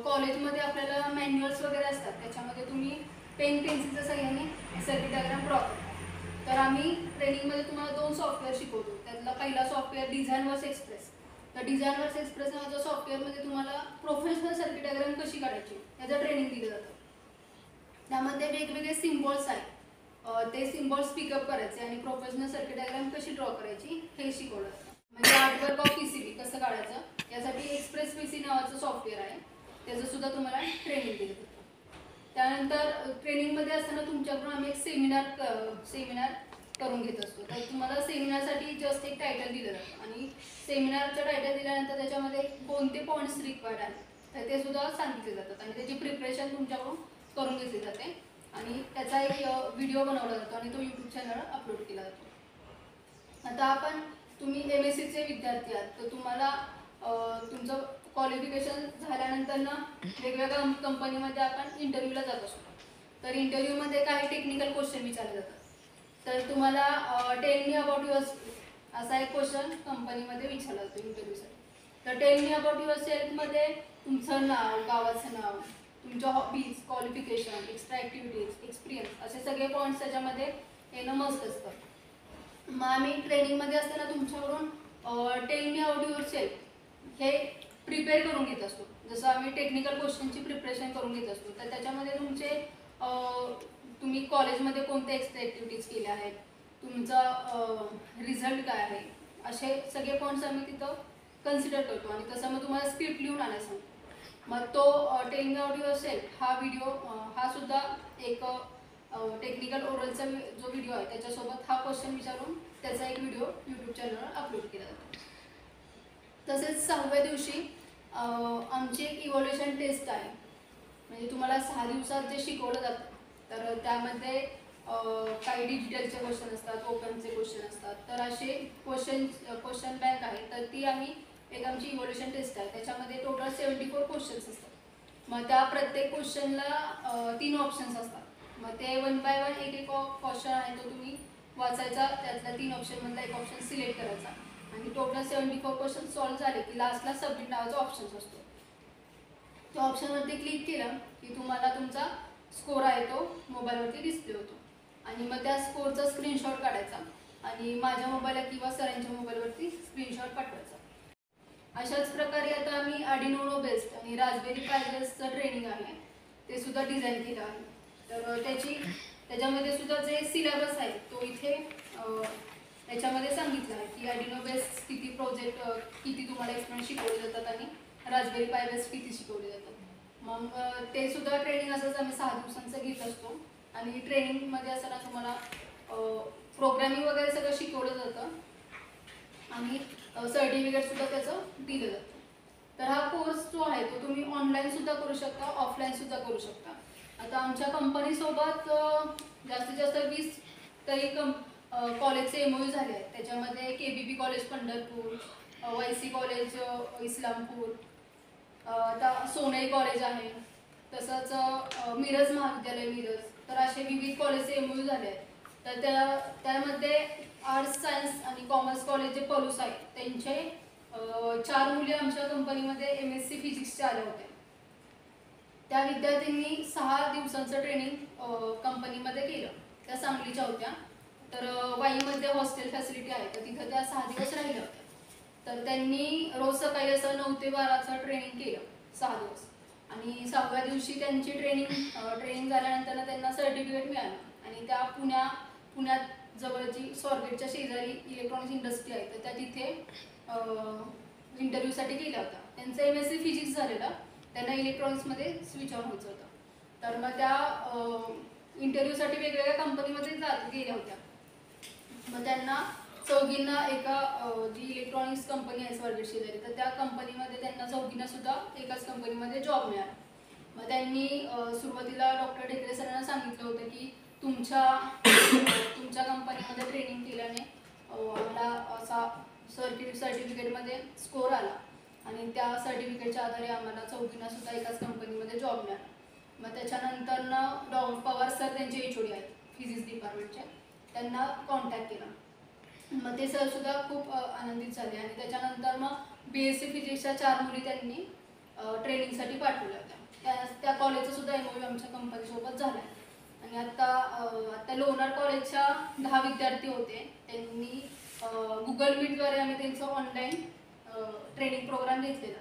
कॉलेजमध्ये आपल्याला मॅन्युअल्स वगैरे असतात त्याच्यामध्ये तुम्ही पेन पेन्सिलच्या सहाय्याने सर्किट डायग्राम ड्रॉ करता. तर आम्ही ट्रेनिंगमध्ये तुम्हाला 2 सॉफ्टवेअर शिकवतो. त्यातला पहिला सॉफ्टवेअर डिझाईनवर्स एक्सप्रेस. तर डिझाईनवर्स एक्सप्रेस नावाच्या सॉफ्टवेअरमध्ये तुम्हाला प्रोफेशनल सर्किट डायग्राम कशी काढायची याचं ट्रेनिंग दिलं जातं. त्यामध्ये वेगवेगळे सिम्बॉल्स आहेत ते सिम्बॉल्स पिकअप करायचे आणि प्रोफेशनल सर्किट डायग्राम कशी ड्रॉ करायची हे शिकवलं जातं. म्हणजे आर्टवर्क ऑफ PCB कसं काढायचं यासाठी एक्सप्रेस PC नावाचं सॉफ्टवेअर आहे त्याचं सुद्धा तुम्हाला ट्रेनिंग दिलं जातं. त्यानंतर ट्रेनिंगमध्ये असताना तुमच्याकडून आम्ही एक सेमिनार करून घेत असतो. तर तुम्हाला सेमिनारसाठी जस्ट एक टायटल दिलं जातं आणि सेमिनारचं टायटल दिल्यानंतर त्याच्यामध्ये कोणते पॉईंट्स रिक्वायर्ड आहेत तर ते सुद्धा सांगितले जातात आणि त्याची प्रिपरेशन तुमच्याकडून करून घेतली जाते आणि त्याचा एक व्हिडिओ बनवला जातो आणि तो YouTube चॅनल अपलोड केला जातो. आता तुम्ही MSCचे विद्यार्थी आहात तर तुम्हाला तुमचं क्वालिफिकेशन झाल्यानंतर ना वेगवेगळ्या कंपनीमध्ये आपण इंटरव्ह्यूला जात असतो. तर इंटरव्ह्यूमध्ये काही टेक्निकल क्वेश्चन विचारले जातात. तर तुम्हाला टेल मी अबाउट युअर असा एक क्वेश्चन कंपनीमध्ये विचारला जातो इंटरव्ह्यूसाठी. तर टेल मी अबाउट युअर सेल्फमध्ये तुमचं नाव, गावाचं नाव, तुमच्या hobbies, qualification, extra activities, experience असे सगळे पॉईंट्स त्याच्यामध्ये येणं मस्ट असतं. मग आम्ही ट्रेनिंगमध्ये असताना तुमच्याकडून tell me about your self हे प्रिपेअर करून घेत असतो. जसं आम्ही टेक्निकल क्वेश्चनची प्रिपरेशन करून घेत असतो तर त्याच्यामध्ये तुम्ही कॉलेजमध्ये कोणत्या एक्स्ट्रा ॲक्टिव्हिटीज केल्या आहेत, तुमचा रिझल्ट काय आहे, असे सगळे पॉईंट्स आम्ही तिथं कन्सिडर करतो आणि तसं मग तुम्हाला स्क्रिप्ट लिहून आणायला सांगतो. मग तो tell me about your self हा व्हिडिओ हा सुद्धा एक टेक्निकल ओरलचा जो व्हिडिओ आहे त्याच्यासोबत हा क्वेश्चन विचारून त्याचा एक व्हिडिओ YouTube चॅनलवर अपलोड केला जातो. तसेच 6व्या दिवशी आमची एक इव्हॉल्युशन टेस्ट आहे. म्हणजे तुम्हाला 6 दिवसात जे शिकवलं जातं तर त्यामध्ये काही डिजिटलचे क्वेश्चन असतात, ओपनचे क्वेश्चन असतात. तर असे क्वेश्चन बँक आहे. तर ती एक आमची इव्हॉल्युशन टेस्ट आहे. त्याच्यामध्ये टोटल 74 क्वेश्चन्स असतात. मग त्या प्रत्येक क्वेश्चनला 3 ऑप्शन्स असतात. मग ते 1 बाय 1 एक क्वेश्चन आहे तो तुम्ही वाचायचा. त्यातल्या 3 ऑप्शनमधला एक ऑप्शन सिलेक्ट करायचा आणि टोटल 74 क्वेश्चन सॉल्व्ह झाले की लास्टला सबमिट नावाचा ऑप्शन असतो. त्या ऑप्शनवरती क्लिक केलं की तुम्हाला तुमचा स्कोर आहे तो मोबाईलवरती डिस्प्ले होतो आणि मग त्या स्कोरचा स्क्रीनशॉट काढायचा आणि माझ्या मोबाईलला किंवा सरांच्या मोबाईलवरती स्क्रीनशॉट पाठवायचा. अशाच प्रकारे आता आम्ही आर्डिनो बेस्ड आणि रास्पबेरी पाय बेस्डचं ट्रेनिंग आहे ते सुद्धा डिझाईन केलं आहे. तर त्याच्यामध्ये सुद्धा जे सिलेबस आहे तो इथे त्याच्यामध्ये सांगितलं आहे की आर्डिनो बेस्ड किती प्रोजेक्ट किती तुम्हाला एक्सपेरिमेंट शिकवले जातात आणि रास्पबेरी पाय बेस्ड किती शिकवले जातात. मग ते सुद्धा ट्रेनिंग असंच आम्ही 6 दिवसांचं घेत असतो आणि ट्रेनिंगमध्ये असताना तुम्हाला प्रोग्रामिंग वगैरे सगळं शिकवलं जातं आणि सर्टिफिकेट सुद्धा त्याचं दिलं जातं. तर हा कोर्स जो आहे तो तुम्ही ऑनलाईन सुद्धा करू शकता, ऑफलाईन सुद्धा करू शकता. आता आमच्या कंपनीसोबत जास्तीत जास्त 20 तरी कॉलेजचे MOU झाले आहेत. त्याच्यामध्ये KBP college Pandharpur, YC college Islampur, आता सोनई कॉलेज आहे, तसंच मिरज महाविद्यालय मिरज. तर असे विविध कॉलेजचे MOU झाले आहेत. तर त्यामध्ये आर्ट्स सायन्स आणि कॉमर्स कॉलेज जे पलूस आहेत त्यांचे 4 मुली आमच्या कंपनीमध्ये MSc फिजिक्सचे आल्या होत्या. त्या विद्यार्थ्यांनी 6 दिवसांचं ट्रेनिंग कंपनीमध्ये केलं. त्या सांगलीच्या होत्या. तर वाईमध्ये हॉस्टेल फॅसिलिटी आहे तर तिथं त्या 6 दिवस राहिल्या होत्या. तर त्यांनी रोज सकाळी असं 9 ते 12चं ट्रेनिंग केलं 6 दिवस आणि 6व्या दिवशी त्यांची ट्रेनिंग झाल्यानंतर त्यांना सर्टिफिकेट मिळालं आणि त्या पुण्यात जवळची स्वारगेटच्या शेजारी इलेक्ट्रॉनिक्स इंडस्ट्री आहे तर त्या तिथे इंटरव्ह्यूसाठी गेल्या होत्या. त्यांचं MSc फिजिक्स झालेलं, त्यांना इलेक्ट्रॉनिक्समध्ये स्विच ऑन व्हायचं होतं. तर मग त्या इंटरव्ह्यूसाठी वेगवेगळ्या कंपनीमध्ये गेल्या होत्या. मग त्यांना चौघींना एका जी इलेक्ट्रॉनिक्स कंपनी आहे स्वारगेट शेजारी तर त्या कंपनीमध्ये त्यांना चौघींना सुद्धा एकाच कंपनीमध्ये जॉब मिळाला. मग त्यांनी सुरुवातीला डॉक्टर ढेकळे सरांना सांगितलं होतं की तुमच्या कंपनीमध्ये ट्रेनिंग केल्याने आम्हाला असा सर्टिफिकेटमध्ये स्कोर आला आणि त्या सर्टिफिकेटच्या आधारे आम्हाला चौघींना सुद्धा एकाच कंपनीमध्ये जॉब मिळाला. मग त्याच्यानंतरनं पवार सर त्यांचे HOD आहेत फिजिक्स डिपार्टमेंटचे, त्यांना कॉन्टॅक्ट केला. मग ते सर सुद्धा खूप आनंदित झाले आणि त्याच्यानंतर मग BSc फिजिक्सच्या 4 मुली त्यांनी ट्रेनिंगसाठी पाठवल्या होत्या. त्या कॉलेजचा सुद्धा MOU आमच्या कंपनीसोबत झाला आहे. आणि आता लोणार कॉलेजच्या 10 विद्यार्थी होते. त्यांनी गुगल मीटद्वारे आम्ही त्यांचं ऑनलाईन ट्रेनिंग प्रोग्राम घेतलेला.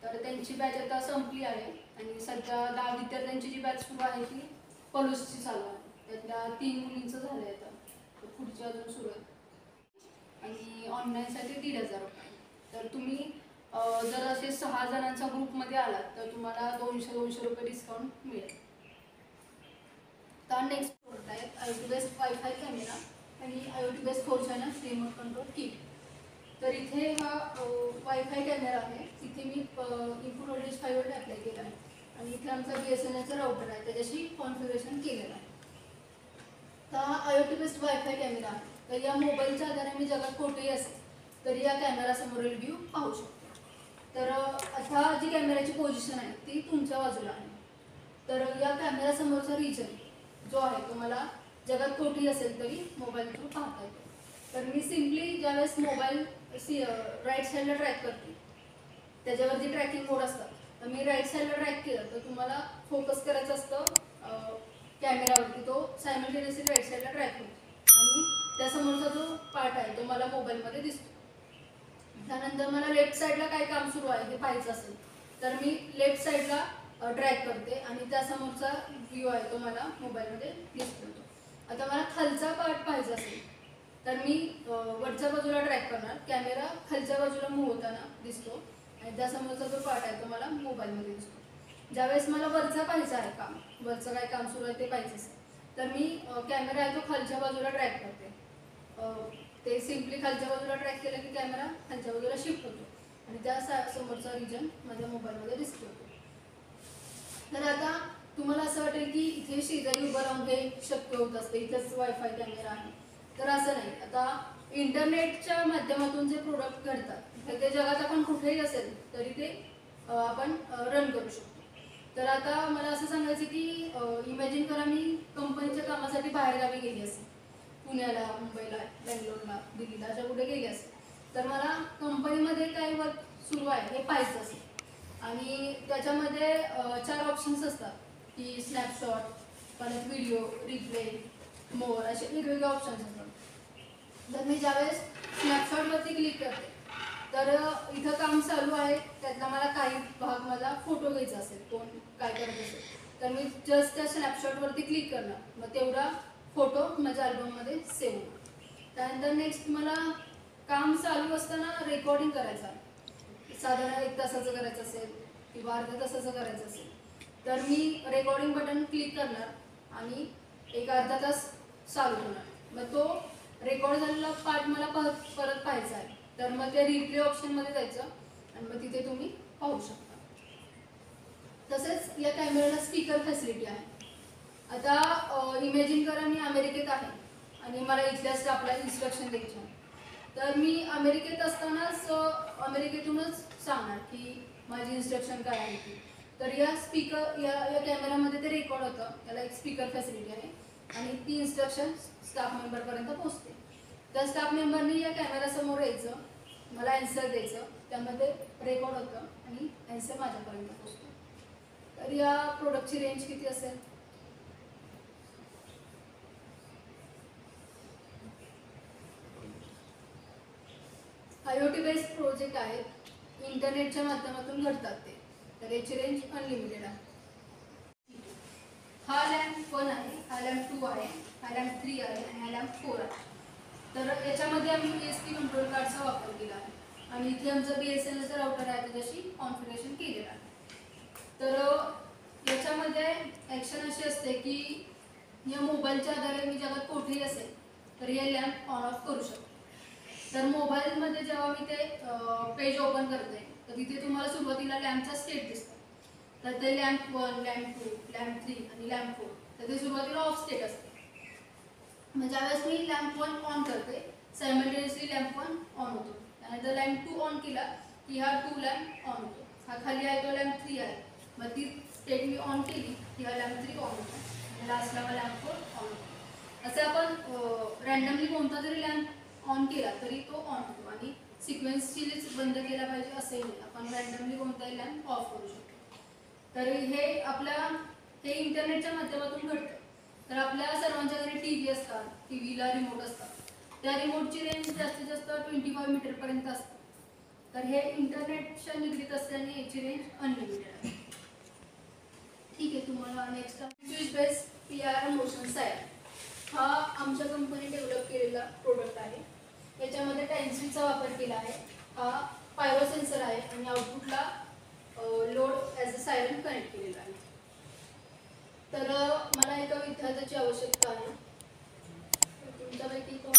तर त्यांची बॅच आता संपली आहे आणि सध्या 10 विद्यार्थ्यांची जी बॅच सुरू आहे ती पलूसची चालू आहे. त्यातल्या 3 मुलींचं झालं आहे आता, पुढची अजून सुरू आहे आणि ऑनलाईनसाठी 1,500 रुपये. तर तुम्ही जर असे 6 जणांच्या ग्रुपमध्ये आलात तर तुम्हाला 200 रुपये डिस्काउंट मिळेल. तर नेक्स्ट प्रोडक्ट आहे IoT बेस्ड वायफाय कॅमेरा आणि IoT based 4 channel remote control kit. तर इथे हा वायफाय कॅमेरा आहे. इथे मी इनपुट व्होल्टेज 5 व्होल्ट अप्लाय केला आहे आणि इथे आमचा BSNLचा राउटर आहे त्याच्याशी कॉन्फिगरेशन केलेलं आहे. तर हा IoT बेस्ड वायफाय कॅमेरा आहे. तर या मोबाईलच्या आधारे मी जगात कुठेही असेल तरी या कॅमेरासमोरील व्ह्यू पाहू शकतो. तर आता जी कॅमेऱ्याची पोझिशन आहे ती तुमच्या बाजूला आहे. तर या कॅमेरासमोरचा रिजन जो आहे तुम्हाला जगात कुठेही असेल तरी मोबाईल थ्रू पाहता येतो. तर मी सिम्पली ज्यावेळेस मोबाईल राईट साईडला ट्रॅक करते त्याच्यावरती ट्रॅकिंग मोड असतात तर मी राईट साईडला ट्रॅक केलं तर तुम्हाला फोकस करायचं असतं कॅमेरावरती, तो सायमल्टेनियसली राईट साईडला ट्रॅक होतो आणि त्यासमोरचा जो पार्ट आहे तो मला मोबाईलमध्ये दिसतो. त्यानंतर मला लेफ्ट साईडला काय काम सुरू आहे हे पाहायचं असेल तर मी लेफ्ट साईडला ट्रॅक करते आणि त्यासमोरचा व्ह्यू आहे तो मला मोबाईलमध्ये दिसतो. आता मला खालचा पार्ट पाहायचा असेल तर मी वरच्या बाजूला ट्रॅक करणार, कॅमेरा खालच्या बाजूला मूव्ह होताना दिसतो आणि त्यासमोरचा जो पार्ट आहे तो मला मोबाईलमध्ये दिसतो. ज्यावेळेस मला वरचा पाहायचा आहे काम, वरचं काय काम सुरू आहे ते पाहायचं असेल तर मी कॅमेरा आहे तो खालच्या बाजूला ट्रॅक करते. ते सिम्पली खालच्या बाजूला ट्रॅक केलं की कॅमेरा खालच्या बाजूला शिफ्ट होतो आणि त्या समोरचा रिजन माझ्या मोबाईलमध्ये डिस्प्ले होतो. तर आता तुम्हाला असं वाटेल की इथे शेजारी उभं राहून हे शक्य होत असते, इथंच वायफाय कॅमेरा आहे. तर असं नाही. आता इंटरनेटच्या माध्यमातून जे प्रोडक्ट घडतात तर ते जगात आपण कुठेही असेल तरी ते आपण रन करू शकतो. तर आता मला असं सांगायचं की इमॅजिन करा मी कंपनीच्या कामासाठी बाहेरगावी गेली असेल, पुण्याला, मुंबईला, बेंगलोरला, दिल्लीला, अशा कुठे गेली असेल, तर मला कंपनीमध्ये काय वर्क सुरू आहे हे पाहायचं असेल. आणि त्याच्यामध्ये 4 ऑप्शन्स असतात की स्नॅपशॉट, परत व्हिडिओ, रिप्ले, मोर, असे वेगवेगळे ऑप्शन्स असतात. तर मी ज्यावेळेस स्नॅपशॉटवरती क्लिक करते तर इथं काम चालू आहे, त्यातला मला काही भाग मला फोटो घ्यायचा असेल, कोण काय करत असेल, तर मी जस्ट त्या स्नॅपशॉटवरती क्लिक करणार, मग तेवढा फोटो माझ्या अल्बममध्ये सेव्ह होईल. त्यानंतर नेक्स्ट मला काम चालू असताना रेकॉर्डिंग करायचं आहे, साधारण 1 तासाचं करायचं असेल किंवा अर्ध्या तासाचं करायचं असेल, तर मी रेकॉर्डिंग बटन क्लिक करणार आणि एक अर्धा तास चालू होणार. मग तो रेकॉर्ड झालेला पार्ट मला परत पाहायचा आहे, तर मग ते रिप्ले ऑप्शनमध्ये जायचं आणि मग तिथे तुम्ही पाहू शकता. तसेच या कॅमेऱ्याला स्पीकर फॅसिलिटी आहे. आता इमॅजिन करा मी अमेरिकेत आहे आणि मला इथल्या स्टाफला इन्स्ट्रक्शन द्यायची आहे, तर मी अमेरिकेत असतानाच अमेरिकेतूनच सांगणार की माझी इन्स्ट्रक्शन काय आहे ती. तर या कॅमेऱ्यामध्ये ते रेकॉर्ड होतं, त्याला एक स्पीकर फॅसिलिटी आहे आणि ती इन्स्ट्रक्शन स्टाफ मेंबरपर्यंत पोहोचते. त्या स्टाफ मेंबरनी या कॅमेऱ्यासमोर यायचं, मला ॲन्सर द्यायचं, त्यामध्ये रेकॉर्ड होतं आणि ॲन्सर माझ्यापर्यंत पोहोचतो. तर या प्रोडक्टची रेंज किती असेल? IoT बेस्ड प्रोजेक्ट आहेत, इंटरनेटच्या माध्यमातून घडतात ते, तर याची रेंज अनलिमिटेड आहे. हा लॅम्प 1 आहे, हा लॅम्प 2 आहे, हा लॅम्प 3 आहे आणि हा लॅम्प 4 आहे. तर याच्यामध्ये आम्ही ESP कंट्रोल कार्डचा वापर केला आहे आणि इथे आमचं BSNLचं राउटर आहे, त्याच्याशी कॉन्फिगरेशन केलेलं आहे. तर याच्यामध्ये ॲक्शन अशी असते की या मोबाईलच्या आधारे मी जगात कुठेही असेल तर हे लॅम्प ऑन ऑफ करू शकतो. तर मोबाईलमध्ये जेव्हा मी ते पेज ओपन करते तर तिथे तुम्हाला सुरुवातीला लॅम्पचा स्टेट दिसतो. तर ते लॅम्प 1, लॅम्प 2, लॅम्प 3 आणि लॅम्प 4, तर ते सुरुवातीला ऑफ स्टेट असते. मग ज्यावेळेस मी लॅम्प 1 ऑन करते सायमल्टेनियसली लॅम्प 1 ऑन होतो. त्यानंतर लॅम्प 2 ऑन केला की हा 2 लॅम्प ऑन होतो. हा खाली आहे तो लॅम्प 3 आहे, मग ती स्टेट मी ऑन केली की हा लॅम्प 3 ऑन होतो आणि लास्टला मग लॅम्प 4 ऑन होतो. असं आपण रँडमली कोणता जरी लॅम्प ऑन केला तरी तो ऑन होतो आणि सिक्वेन्सचीच बंद केला पाहिजे असंही नाही, आपण रँडमली कोणताही लॅम्प ऑफ करू शकतो. तर हे इंटरनेटच्या माध्यमातून घडतं. तर आपल्या सर्वांच्या घरी TV असतात, TVला रिमोट असतात, त्या रिमोटची रेंज जास्तीत जास्त 25 मीटरपर्यंत असते. तर हे इंटरनेटच्या निगडीत असल्याने याची रेंज अनलिमिटेड आहे. ठीक आहे, तुम्हाला next switch base PIR motion सायर हा आमच्या कंपनी डेव्हलप केलेला प्रोडक्ट आहे. याच्यामध्ये टाइमस्विचचा वापर केला आहे. हा पायरो सेन्सर आहे आणि आउटपुटला load as a siren connect केलेला आहे. तर मला एका विद्यार्थ्याची आवश्यकता आहे. तुमच्यापैकी कोण?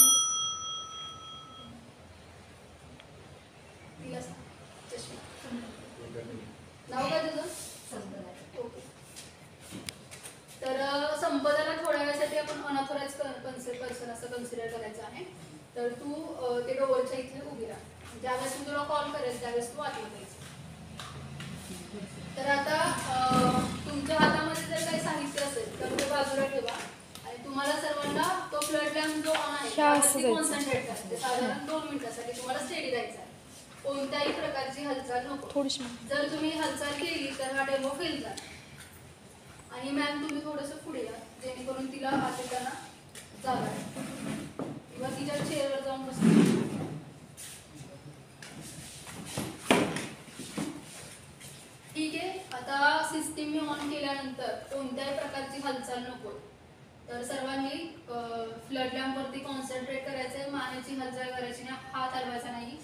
नाव काय तुझं? ओके. तर संपदाला थोड्या वेळासाठी आपण अनऑथराइज पर्सन असं कन्सिडर करायचं आहे. तर तू ते डोअरच्या इथे उभी राहा. ज्यावेळेस मी तुला कॉल करेल त्यावेळेस तू आतमध्ये यायचं. तर आता तुमच्या हातामध्ये जर काही साहित्य असेल तर ते बाजूला ठेवा आणि तुम्हाला सर्वांना तो फ्लड लॅम्प जो ऑन आहे त्यावरती कॉन्सन्ट्रेट करायचं. साधारण 2 मिनिटासाठी तुम्हाला स्टेडी राहायचं आहे. कोणत्याही प्रकारची हालचाल नको. जर तुम्ही हालचाल केली तर हा डेमो फेल झाला. आणि मॅम तुम्ही थोडंसं पुढे या जेणेकरून तिला हात येताना जागा आहे किंवा तिच्या चेअरवर जाऊन बसू. ठीक आहे. आता सिस्टीम मी ऑन केल्यानंतर कोणत्याही प्रकारची हालचाल नको. तर सर्वांनी फ्लड लॅम्पवरती कॉन्सन्ट्रेट करायचं आहे. मानेची हालचाल करायची नाही, हात हलवायचा नाही,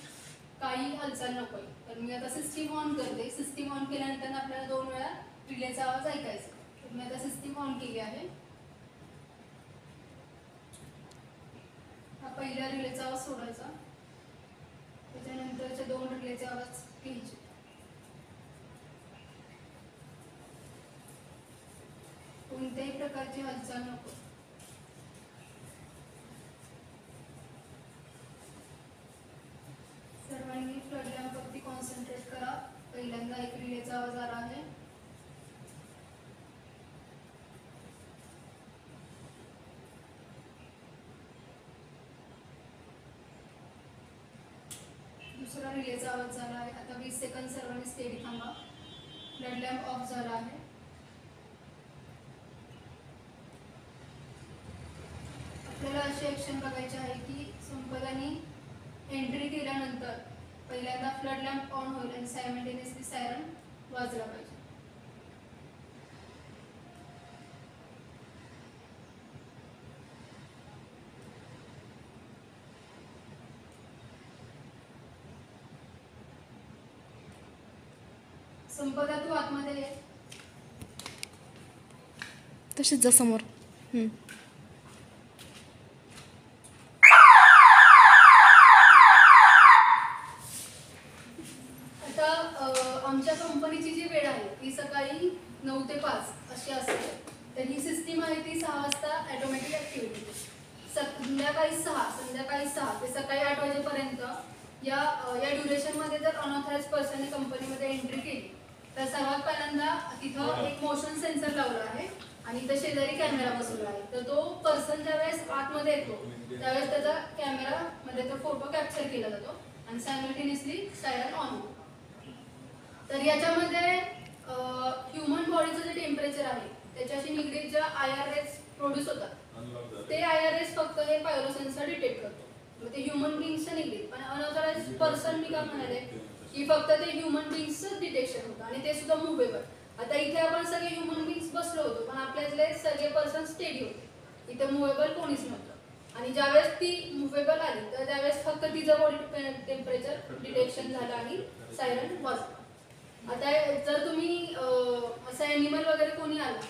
काही हालचाल नको. तर मी आता सिस्टीम ऑन करते. सिस्टीम ऑन केल्यानंतर आपल्याला 2 वेळा रिलेचा आवाज ऐकायचा. तर मी आता सिस्टीम ऑन केली आहे. हा पहिल्या रिलेचा आवाज सोडायचा, त्याच्यानंतरच्या 2 रिलेचे आवाज घ्यायची. कोणत्याही प्रकारची हालचाल नको. सर्वांनी फ्लड लॅम्पवरती कॉन्सन्ट्रेट करा. पहिल्यांदा एक रिलेचा आवाज आला आहे. दुसरा रिलेचा आवाज झाला आहे. आता 20 सेकंद सर्वांनी स्टेडी थांबा. फ्लड लॅम्प ऑफ झाला आहे. आपल्याला अशी ॲक्शन बघायची आहे की संपदानी एंट्री केल्यानंतर पहिल्यांदा फ्लड लॅम्प ऑन होईल आणि सायमल्टेनियसली सायरन वाजला पाहिजे. संपदा तू आतमध्ये ये. तशीच जा समोर. आता आमच्या कंपनीची जी वेळ आहे ती सकाळी 9 ते 5 अशी असते. तर ही सिस्टीम आहे ती 6 वाजता ॲटोमॅटिक ॲक्टिव्हिटी. संध्याकाळी 6 ते सकाळी 8 वाजेपर्यंत या ड्युरेशनमध्ये जर अनऑथराइज पर्सनने कंपनीमध्ये एंट्री केली तर सर्वात पहिल्यांदा तिथं एक मोशन सेन्सर लावला आहे आणि इथं शेजारी कॅमेरा बसवला आहे. तर तो पर्सन ज्यावेळेस आतमध्ये येतो त्यावेळेस त्याचा कॅमेरामध्ये तो फोटो कॅप्चर केला जातो आणि सायमल्टेनियसली सायरन ऑन होतो. तर याच्यामध्ये ह्युमन बॉडीचं जे टेम्परेचर आहे त्याच्याशी निगडीत ज्या IRS प्रोड्यूस होतात ते IRS फक्त हे पायरो सेन्सर डिटेक्ट करतो. मग ते ह्युमन बिंगच्या निगडीत. पण अनऑथराइज पर्सन मी काय म्हणाले की फक्त ते ह्युमन बिंगचं डिटेक्शन होतं आणि ते सुद्धा मुव्हेबल. आता इथे आपण सगळे ह्युमन बिंग्स बसलो होतो पण आपल्यातले सगळे पर्सन स्टेडी होते. इथे मुव्हेबल कोणीच नव्हतं आणि ज्यावेळेस ती मुव्हेबल आली तर त्यावेळेस फक्त तिचं बॉडी टेम्परेचर डिटेक्शन झालं आणि सायरन वाजलं. आता जर तुम्ही असं ॲनिमल वगैरे कोणी आला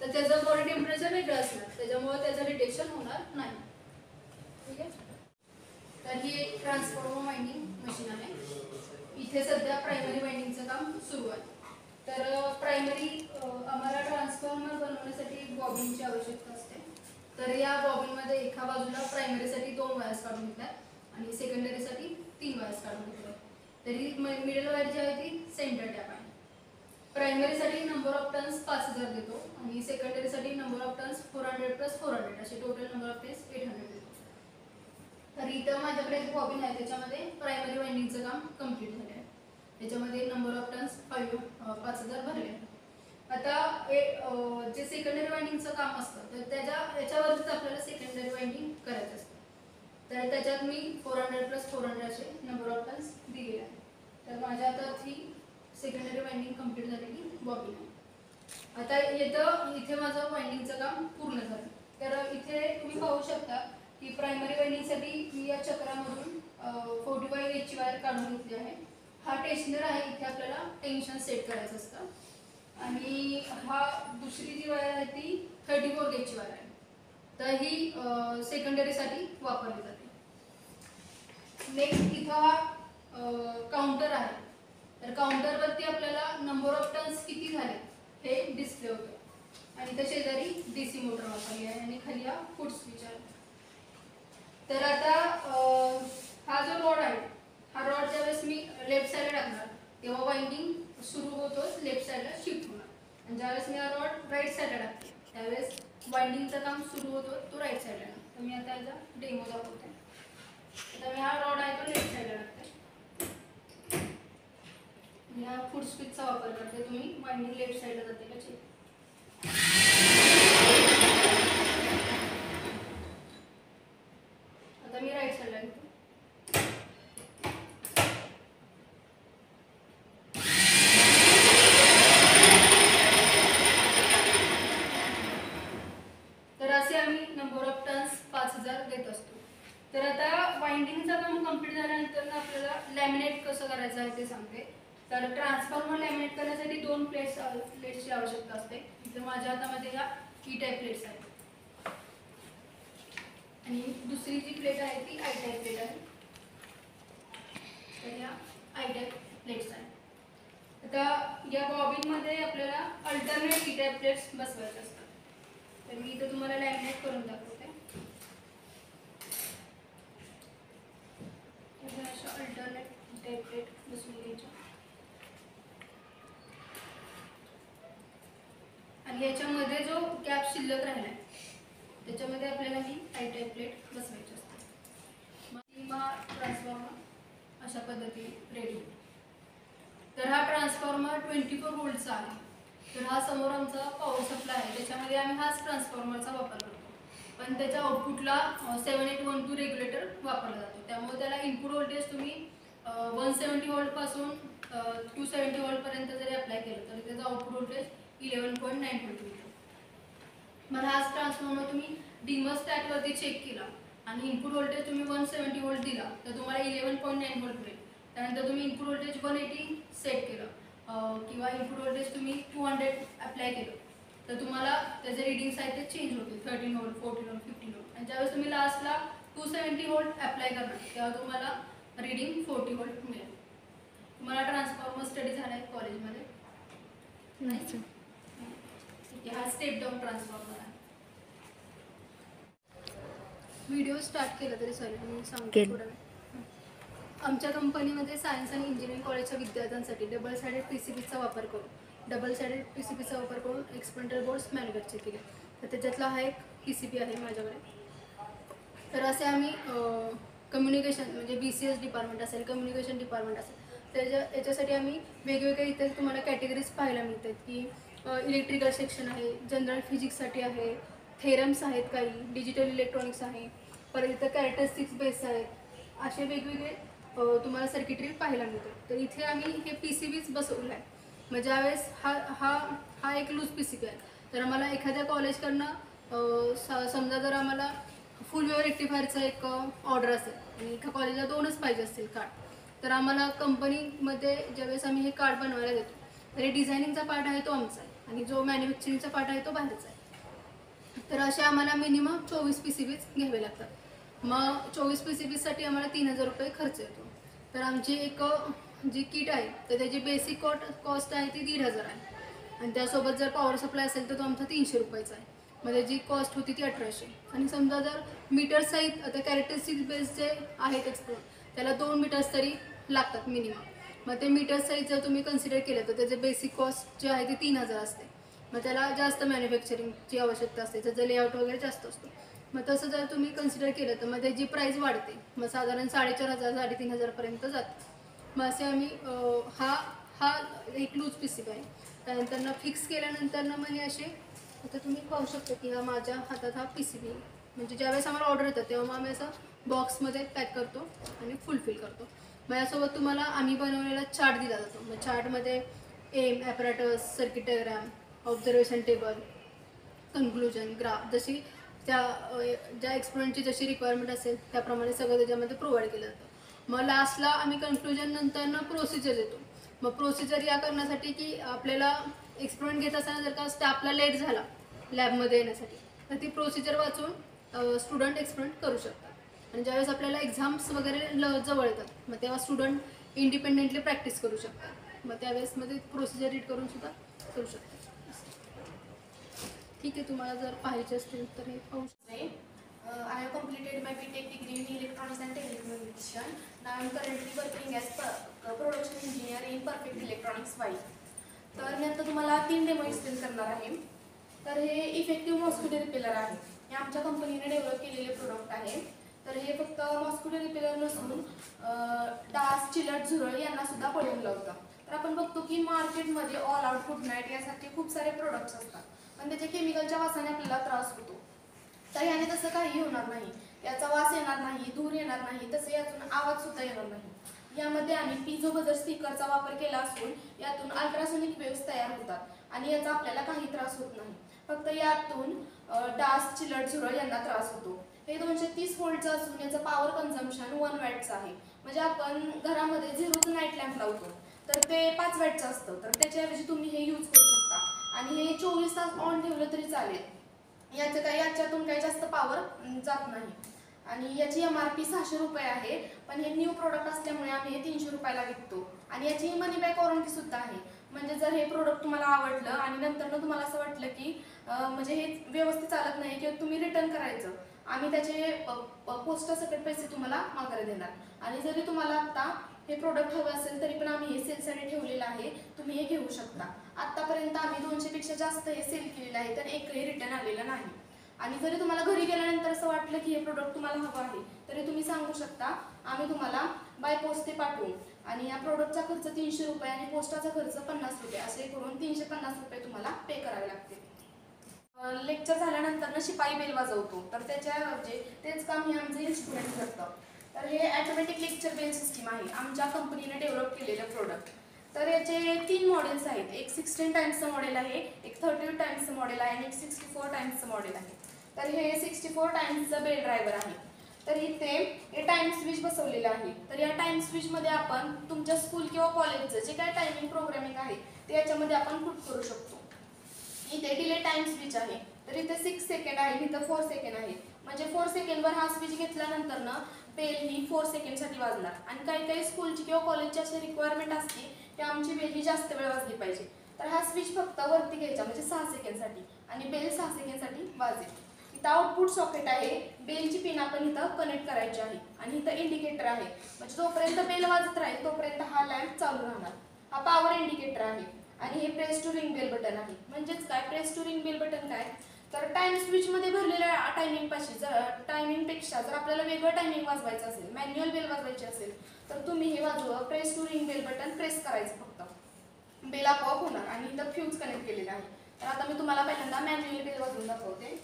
तर त्याचं बॉडी टेम्परेचर वेगळं असणार त्याच्यामुळे त्याचं डिटेक्शन होणार नाही. ठीक आहे. तर ही एक ट्रान्सफॉर्मर वाइंडिंग मशीन आहे. इथे सध्या प्रायमरी वाइंडिंगचं काम सुरू आहे. तर प्रायमरी आम्हाला ट्रान्सफॉर्मर बनवण्यासाठी एक बॉबिनची आवश्यकता असते. तर या बॉबिनमध्ये एका बाजूला प्रायमरीसाठी 2 वायर्स काढून घेतल्यात आणि सेकंडरीसाठी 3 वायर्स काढून घेतल्यात. तरी मिडल वायर जी आहे ती सेंटर टॅप आहे. प्रायमरीसाठी नंबर ऑफ टर्न्स 5000 देतो आणि सेकंडरीसाठी नंबर ऑफ टर्न्स 400 + 400 असे टोटल नंबर ऑफ टर्न्स 800 देतो. तर इथं माझ्याकडे एक बॉबिन आहे त्याच्यामध्ये प्रायमरी वाइंडिंगचं काम कंप्लीट झालं आहे. त्याच्यामध्ये नंबर ऑफ टर्न्स 5000 भरले. आता जे सेकंडरी वाइंडिंगचं काम असतं तर याच्यावरच आपल्याला सेकंडरी वाइंडिंग करायचं असतं. तर त्याच्यात मी 400 + 400 असे नंबर ऑफ टर्न्स दिलेले आहे. तर माझ्या आता ही सेकंडरी वाइंडिंग कंप्लीट झालेली बॉबिन आहे. आता इथे माझं वाइंडिंगचं काम पूर्ण झालं. तर इथे तुम्ही पाहू शकता की प्रायमरी वाइंडिंगसाठी मी या चक्रामधून 45 H वायर काढून घेतली आहे. हा टेन्शनर आहे. इथे आपल्याला टेन्शन सेट करायचं असतं आणि हा दुसरी जी वायर आहे ती 34 H वायर आहे. तर ही सेकंडरीसाठी वापरली जाते. नेक्स्ट इथं हा काउंटर आहे. तर काउंटरवरती आपल्याला नंबर ऑफ टर्न्स किती झाले हे डिस्प्ले होतं आणि त्या शेजारी DC मोटर वापरली आहे आणि खाली हा फूट स्विच आहे. तर आता हा जो रॉड आहे हा रॉड ज्यावेळेस मी लेफ्ट साईडला टाकणार तेव्हा वाइंडिंग सुरू होतोच लेफ्ट साईडला शिफ्ट होणार आणि ज्यावेळेस मी हा रॉड राईट साईडला टाकते त्यावेळेस वाइंडिंगचं काम सुरू होतो तो राईट साईडला. तर मी आता याचा डेमो दाखवते. आता मी हा रॉड आहे तो लेफ्ट साईडला टाकते. या फूट स्विचचा वापर करते. तुम्ही वाइंडिंग लेफ्ट साईडला जाते का चेक. आता मी राईट साईडला घेते. तर असे आम्ही नंबर ऑफ टर्न्स 5000 देत असतो. तर आता वाइंडिंगचं काम कंप्लीट झाल्यानंतर आपल्याला लॅमिनेट कसं करायचं आहे ते सांगते. तर ट्रान्सफॉर्मर लॅमिनेट करण्यासाठी 2 प्लेट्सची आवश्यकता असते. इथे माझ्या हातामध्ये या E-टाईप प्लेट्स आहेत आणि दुसरी जी प्लेट आहे ती I-टाईप प्लेट आहे. तर या I-टाईप प्लेट्स आहेत. आता या बॉबिनमध्ये आपल्याला अल्टरनेट ई टाईप प्लेट्स बसवायचे असतात. तर मी इथं तुम्हाला लॅमिनेट करून दाखवते. अशा अल्टरनेट ई टाईप प्लेट बसवून घ्यायच्या आणि याच्यामध्ये जो गॅप शिल्लक राहिला त्याच्यामध्ये आपल्याला ही आय टाईप प्लेट बसवायची असते. मग हा ट्रान्सफॉर्मर अशा पद्धतीने रेडी होतो. तर हा ट्रान्सफॉर्मर 24 व्होल्टचा आहे. तर हा समोर आमचा पॉवर सप्लाय आहे, त्याच्यामध्ये आम्ही हाच ट्रान्सफॉर्मरचा वापर करतो. पण त्याच्या आउटपुटला 7812 रेग्युलेटर वापरला जातो. त्यामुळे त्याला इनपुट व्होल्टेज तुम्ही 170 व्होल्टपासून 270 व्होल्टपर्यंत जरी अप्लाय केलं तरी त्याचं आउटपुट व्होल्टेज 11.9 व्होल्ट मिळतो. मग हाच ट्रान्सफॉर्मर तुम्ही डिमोस्टॅटवरती चेक केला आणि इनपुट व्होल्टेज तुम्ही 170 व्होल्ट दिला तर तुम्हाला 11.9 व्होल्ट मिळेल. त्यानंतर तुम्ही इनपुट व्होल्टेज 180 सेट केलं किंवा इनपुट व्होल्टेज तुम्ही 200 अप्लाय केलं तर तुम्हाला त्याचे रिडिंग्स आहेत ते चेंज होतील. 13 व्होल्ट, 14 व्होल्ट, 15 व्होल्ट. आणि ज्यावेळेस तुम्ही लास्टला 270 व्होल्ट अप्लाय करणार तेव्हा तुम्हाला रिडिंग 40 व्होल्ट मिळेल. तुम्हाला ट्रान्सफॉर्मर स्टडी झाला आहे कॉलेजमध्ये? नाही. ठीक आहे, हा स्टेप डाऊन ट्रान्सफॉर्मर आहे. व्हिडिओ स्टार्ट केला तरी चालेल, मी सांगते थोडा वेळ. आमच्या कंपनीमध्ये सायन्स आणि इंजिनिअरिंग कॉलेजच्या विद्यार्थ्यांसाठी डबल साइडेड PCBचा वापर करून एक्सपेरिमेंटल बोर्ड्स मॅन्युफॅक्चर केले. तर त्याच्यातला हा एक PCB आहे माझ्याकडे. तर असे आम्ही कम्युनिकेशन म्हणजे BCS डिपार्टमेंट असेल, कम्युनिकेशन डिपार्टमेंट असेल, याच्यासाठी आम्ही वेगवेगळे इथे तुम्हाला कॅटेगरीज पाहायला मिळतात की इलेक्ट्रिकल सेक्शन आहे, जनरल फिजिक्ससाठी आहे, थेरम्स आहेत, काही डिजिटल इलेक्ट्रॉनिक्स आहे, परत इथं कॅरेक्टरिस्टिक्स बेस आहेत, असे वेगवेगळे तुम्हाला सर्किटरी पाहायला मिळतात. तर इथे आम्ही हे PCBच बसवलं आहे. मग ज्यावेळेस हा एक लूज PCB आहे तर आम्हाला एखाद्या कॉलेजकडनं समजा जर आम्हाला फुल वेव्ह रेक्टिफायरचा एक ऑर्डर असेल आणि एका कॉलेजला 2च पाहिजे असतील कार्ड, तर आम्हाला कंपनीमध्ये ज्यावेळेस आम्ही हे कार्ड बनवायला देतो तर डिझायनिंगचा पार्ट आहे तो आमचा आहे आणि जो मॅन्युफॅक्चरिंगचा पार्ट आहे तो बाहेरचा आहे. तर असे आम्हाला मिनिमम 24 PCBs घ्यावे लागतात. मग 24 PCBसाठी आम्हाला 3000 रुपये खर्च येतो. तर आमची एक जी किट आहे तर त्याची बेसिक कॉस्ट आहे ती 1500 आहे आणि त्यासोबत जर पॉवर सप्लाय असेल तर तो आमचा 300 रुपयाचा आहे. मग त्याची कॉस्ट होती ती 1800. आणि समजा जर मीटर सहित आता कॅरेक्टरिस्टिक्स बेस जे आहेत एक्सपोर्ट त्याला 2 मीटर्स तरी लागतात मिनिमम. मग ते मीटर सहित जर तुम्ही कन्सिडर केलं तर त्याचे बेसिक कॉस्ट जे आहे ती 3000 असते. मग त्याला जास्त मॅन्युफॅक्चरिंगची आवश्यकता असते, त्याचं लेआउट वगैरे जास्त असतो. मग तसं जर तुम्ही कन्सिडर केलं तर मग त्याची प्राईस वाढते, मग साधारण 4500 3500पर्यंत जाते. मग असे आम्ही हा एक लूज PCB आहे. त्यानंतर फिक्स केल्यानंतर मग हे असे आता तुम्ही पाहू शकता की हा माझ्या हातात हा PCB म्हणजे ज्यावेळेस आम्हाला ऑर्डर येतं तेव्हा मग आम्ही असं बॉक्समध्ये पॅक करतो आणि फुलफिल करतो. मग यासोबत तुम्हाला आम्ही बनवलेला चार्ट दिला जातो. मग चार्टमध्ये aim, apparatus, circuit diagram, observation table, conclusion, graph, जशी ज्या एक्सपोनेंटची जशी रिक्वायरमेंट असेल त्याप्रमाणे सगळं त्याच्यामध्ये प्रोव्हाइड केलं जातं. मग लास्टला आम्ही कन्क्लुजन नंतर प्रोसिजर देतो. मग प्रोसिजर या करण्यासाठी की आपल्याला एक्सपेरिमेंट घेत असताना जर का स्टाफला लेट झाला लॅबमध्ये येण्यासाठी तर ती प्रोसिजर वाचून स्टुडंट एक्सपेरिमेंट करू शकतात. आणि ज्यावेळेस आपल्याला एक्झाम्स वगैरे जवळ येतात मग तेव्हा स्टुडंट इंडिपेंडेंटली प्रॅक्टिस करू शकतात. मग त्यावेळेस मध्ये प्रोसिजर रीड करून सुद्धा करू शकतात. ठीक आहे, तुम्हाला जर पाहायचे असतील तर हे पाहू शकता. I have completed my BTech degree in Electronics and Telecommunication. Now I am currently working as production engineer in Perfect Electronics Y. तर मी आता तुम्हाला 3 डेमो एक्सप्लेन करणार आहे. तर हे इफेक्टिव्ह मॉस्किटो रिपेलर आहे. हे आमच्या कंपनीने डेव्हलप केलेले प्रोडक्ट आहे. तर हे फक्त मॉस्किटो रिपेलर नसून डास, चिलट, झुरळ यांना सुद्धा पळून लावतात. तर आपण बघतो की मार्केटमध्ये ऑल आउट, गुड नाईट यासारखे खूप सारे प्रोडक्ट्स असतात पण त्याच्या केमिकलच्या वासाने आपल्याला त्रास होतो. तर याने तसं काही होणार नाही, याचा वास येणार नाही, धूर येणार नाही, तसं यातून आवाज सुद्धा येणार नाही. यामध्ये आम्ही पिझो बझर स्पीकरचा वापर केला असून यातून अल्ट्रासोनिक वेव्स तयार होतात आणि याचा आपल्याला काही त्रास होत नाही. फक्त यातून डास, चिलट, झुरळ यांना त्रास होतो. हे 230 व्होल्टचं असून याचं पॉवर कन्झम्पशन 1 वॅटचं आहे. म्हणजे आपण घरामध्ये 0चं नाईट लॅम्प लावतो तर ते 5 वॅटचं असतं, तर त्याच्याऐवजी तुम्ही हे यूज करू शकता आणि हे 24 तास ऑन ठेवलं तरी चालेल. याच्यातून काही जास्त पॉवर जात नाही. आणि याची MRP 600 रुपये आहे, पण हे न्यू प्रोडक्ट असल्यामुळे आम्ही हे 300 रुपयाला विकतो. आणि याची मनी बॅक वॉरंटी सुद्धा आहे. म्हणजे जर हे प्रोडक्ट तुम्हाला आवडलं आणि नंतर तुम्हाला असं वाटलं की म्हणजे हे व्यवस्थित चालत नाही किंवा तुम्ही रिटर्न करायचं, आम्ही त्याचे पोस्टासकट पैसे तुम्हाला माघारी देणार. आणि जरी तुम्हाला आता हे प्रोडक्ट हवं असेल तरी पण आम्ही हे सेलसाठी ठेवलेलं आहे, तुम्ही हे घेऊ शकता. आतापर्यंत आम्ही 200 पेक्षा जास्त हे सेल केलेलं आहे, तर एकही रिटर्न आलेलं नाही. आणि जरी तुम्हाला घरी गेल्यानंतर असं वाटलं की हे प्रोडक्ट तुम्हाला हवं आहे तरी तुम्ही सांगू शकता, आम्ही तुम्हाला बाय पोस्ट ते पाठवू. आणि या प्रोडक्टचा खर्च 300 रुपये आणि पोस्टाचा खर्च 50 रुपये असे करून 350 रुपये तुम्हाला पे करावे लागतील. लेक्चर झाल्यानंतर शिपाई बेल वाजवतो, तर त्याच्या म्हणजे तेच काम हे आमचे इन्स्ट्रुमेंट करतं. तर हे ऑटोमॅटिक लेक्चर बेल सिस्टीम आहे, आमच्या कंपनीने डेव्हलप केलेलं प्रोडक्ट. तर याचे 3 मॉडेल्स आहेत. एक 16 टाइम्सचं मॉडेल आहे, एक 32 टाइम्सचं मॉडेल आहे आणि एक 64 टाइम्सचं मॉडेल आहे. तर हे 64 टाइम्सचं बेल ड्रायव्हर आहे. तर इथे हे टाइम स्विच बसवलेलं आहे. तर या टाइम स्विचमध्ये आपण तुमच्या स्कूल किंवा कॉलेजचं जे काय टायमिंग प्रोग्रामिंग आहे ते याच्यामध्ये आपण पुट करू शकतो. इथे डिले टाइम स्विच आहे, तर इथे 6 सेकंड आहे, इथं 4 सेकंड आहे. म्हणजे 4 सेकंडवर हा स्विच घेतल्यानंतर बेल ही 4 सेकंडसाठी वाजणार. आणि काही काही स्कूलची किंवा कॉलेजची अशी रिक्वायरमेंट असते की आमची बेल ही जास्त वेळ वाजली पाहिजे, तर हा स्विच फक्त वरती घ्यायचा म्हणजे 6 सेकंडसाठी आणि बेल 6 सेकंडसाठी वाजेल. इथं आउटपुट सॉकेट आहे, बेलची पिन आपण इथं कनेक्ट करायची आहे आणि इथं इंडिकेटर आहे, म्हणजे जोपर्यंत बेल वाजत राहील तोपर्यंत हा लॅम्प चालू राहणार. हा पॉवर इंडिकेटर आहे आणि हे press to ring bell button आहे. म्हणजेच काय press to ring bell button काय, तर टाइम स्विचमध्ये भरलेल्या टायमिंगपेक्षा जर आपल्याला वेगळं टायमिंग वाजवायचं असेल, मॅन्युअल बेल वाजवायची असेल, तर तुम्ही हे वाजवा press to ring bell button press करायचं फक्त, बेल आपोआप होणार. आणि इथं फ्यूज कनेक्ट केलेला आहे. तर आता मी तुम्हाला पहिल्यांदा मॅन्युअल बेल वाजवून दाखवते.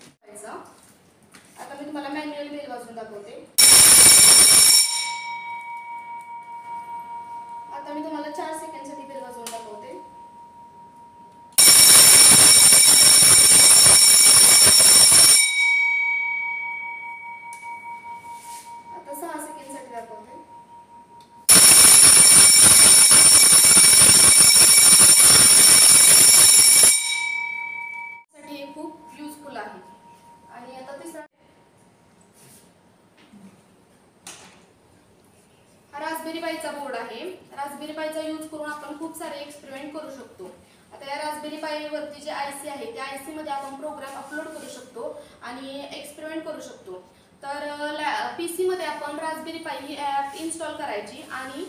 आता मी तुम्हाला मॅन्युअल बेल वाजवून दाखवते. आता मी तुम्हाला 4 सेकंडसाठी बेल वाजवून दाखवते. आता 6 सेकंडसाठी दाखवते. हे खूप युजफुल आहे. आणि आता तिसरा हा रास्पबेरी पाईचा बोर्ड आहे. रास्पबेरी पाईचा यूज करून आपण खूप सारे एक्सपेरिमेंट करू शकतो. आता या रास्पबेरी पाईवरती जे आयसी आहे त्या आयसी मध्ये आपण प्रोग्राम अपलोड करू शकतो आणि एक्सपेरिमेंट करू शकतो. तर पीसी मध्ये आपण रास्पबेरी पाई ही ॲप इन्स्टॉल करायची आणि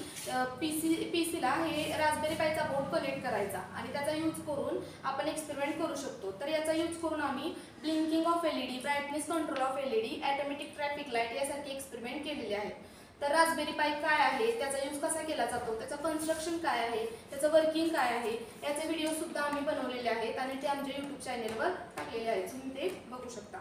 पीसीला हे रास्पबेरी पाईचा बोर्ड कनेक्ट करायचा आणि त्याचा यूज करून आपण एक्सपेरिमेंट करू शकतो. तर याचा यूज करून आम्ही blinking of LED, brightness control of LED, automatic traffic light यासारखे एक्सपेरिमेंट केलेले आहेत. तर रास्पबेरी पाई काय आहे, त्याचा यूज कसा केला जातो, त्याचं कन्स्ट्रक्शन काय आहे, त्याचं वर्किंग काय आहे, याचे व्हिडिओ सुद्धा आम्ही बनवलेले आहेत आणि ते आमच्या यूट्यूब चॅनेलवर टाकलेले आहेत, तुम्ही ते बघू शकता.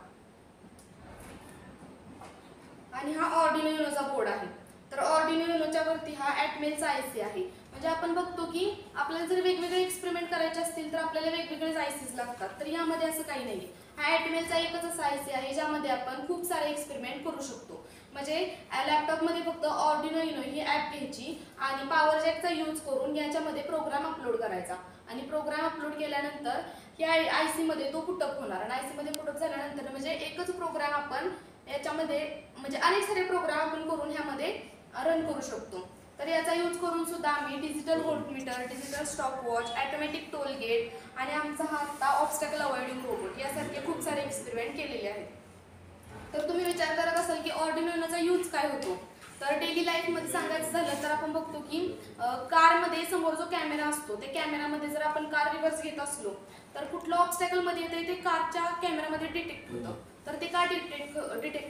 आणि हा ऑर्डिनो युनोचा बोर्ड आहे. तर ऑर्डिनो युनोच्या वरती हा ॲटमेलचा आयसी आहे. म्हणजे आपण बघतो की आपल्याला जर वेगवेगळे एक्सपेरिमेंट करायचे असतील तर आपल्याला वेगवेगळे आयसीज लागतात, तर यामध्ये असं काही नाही. हा ॲटमेलचा एकच असा आयसी आहे ज्यामध्ये आपण खूप सारे एक्सपेरिमेंट करू शकतो. म्हणजे लॅपटॉपमध्ये फक्त ऑर्डिनो युनो ही ॲप घ्यायची आणि पॉवर जॅकचा यूज करून याच्यामध्ये प्रोग्राम अपलोड करायचा आणि प्रोग्राम अपलोड केल्यानंतर या आयसीमध्ये तो पुटअप होणार आणि आयसीमध्ये पुटअप झाल्यानंतर म्हणजे एकच प्रोग्राम आपण याच्यामध्ये म्हणजे अनेक सारे प्रोग्राम आपण करून ह्यामध्ये रन करू शकतो. तर याचा यूज करून सुद्धा आम्ही digital voltmeter, digital stopwatch, automatic toll gate आणि आमचा हा आता ऑब्स्टॅकल अवॉइडिंग रोबोट यासारखे खूप सारे एक्सपेरिमेंट केलेले आहेत. तर तुम्ही विचार करत असाल की ऑर्डिनो युनोचा यूज काय होतो, तर डेली लाईफमध्ये सांगायचं झालं तर आपण बघतो की कारमध्ये समोर जो कॅमेरा असतो त्या कॅमेरामध्ये जर आपण कार रिव्हर्स घेत असलो तर कुठलं ऑब्स्टॅकलमध्ये येते ते कारच्या कॅमेरामध्ये डिटेक्ट होतं. तर ते का डिटेक्ट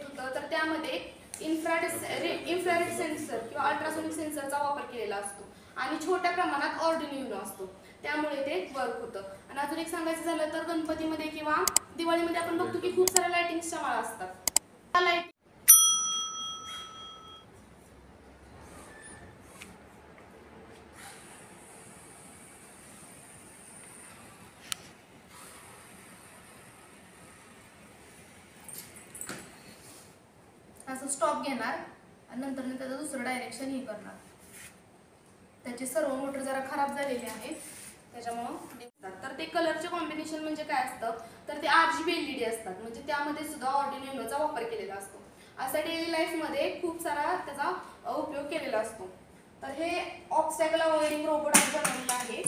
होतं, तर त्यामध्ये इन्फ्रारेड सेन्सर किंवा अल्ट्रासोनिक सेन्सरचा वापर केलेला असतो आणि छोट्या प्रमाणात ऑर्डिनो युनो असतो, त्यामुळे ते वर्क होतं. आणि अजून एक सांगायचं झालं तर गणपतीमध्ये किंवा दिवाळीमध्ये आपण बघतो की खूप साऱ्या लाइटिंगच्या माळा असतात. लाईट असं स्टॉप घेणार आणि नंतर त्याचं दुसरं डायरेक्शन हे करणार. त्याचे सर्व मोटर जरा खराब झालेले आहेत त्याच्यामुळं दिसतात. तर ते कलरचे कॉम्बिनेशन म्हणजे काय असतं, तर ते RGB LED असतात, म्हणजे त्यामध्ये सुद्धा ऑर्डिनो युनोचा वापर केलेला असतो. असा डेली लाईफमध्ये खूप सारा त्याचा उपयोग केलेला असतो. तर हे ऑब्स्टॅकल अवॉइडिंग रोबोट आम्ही बनवलेलं आहे.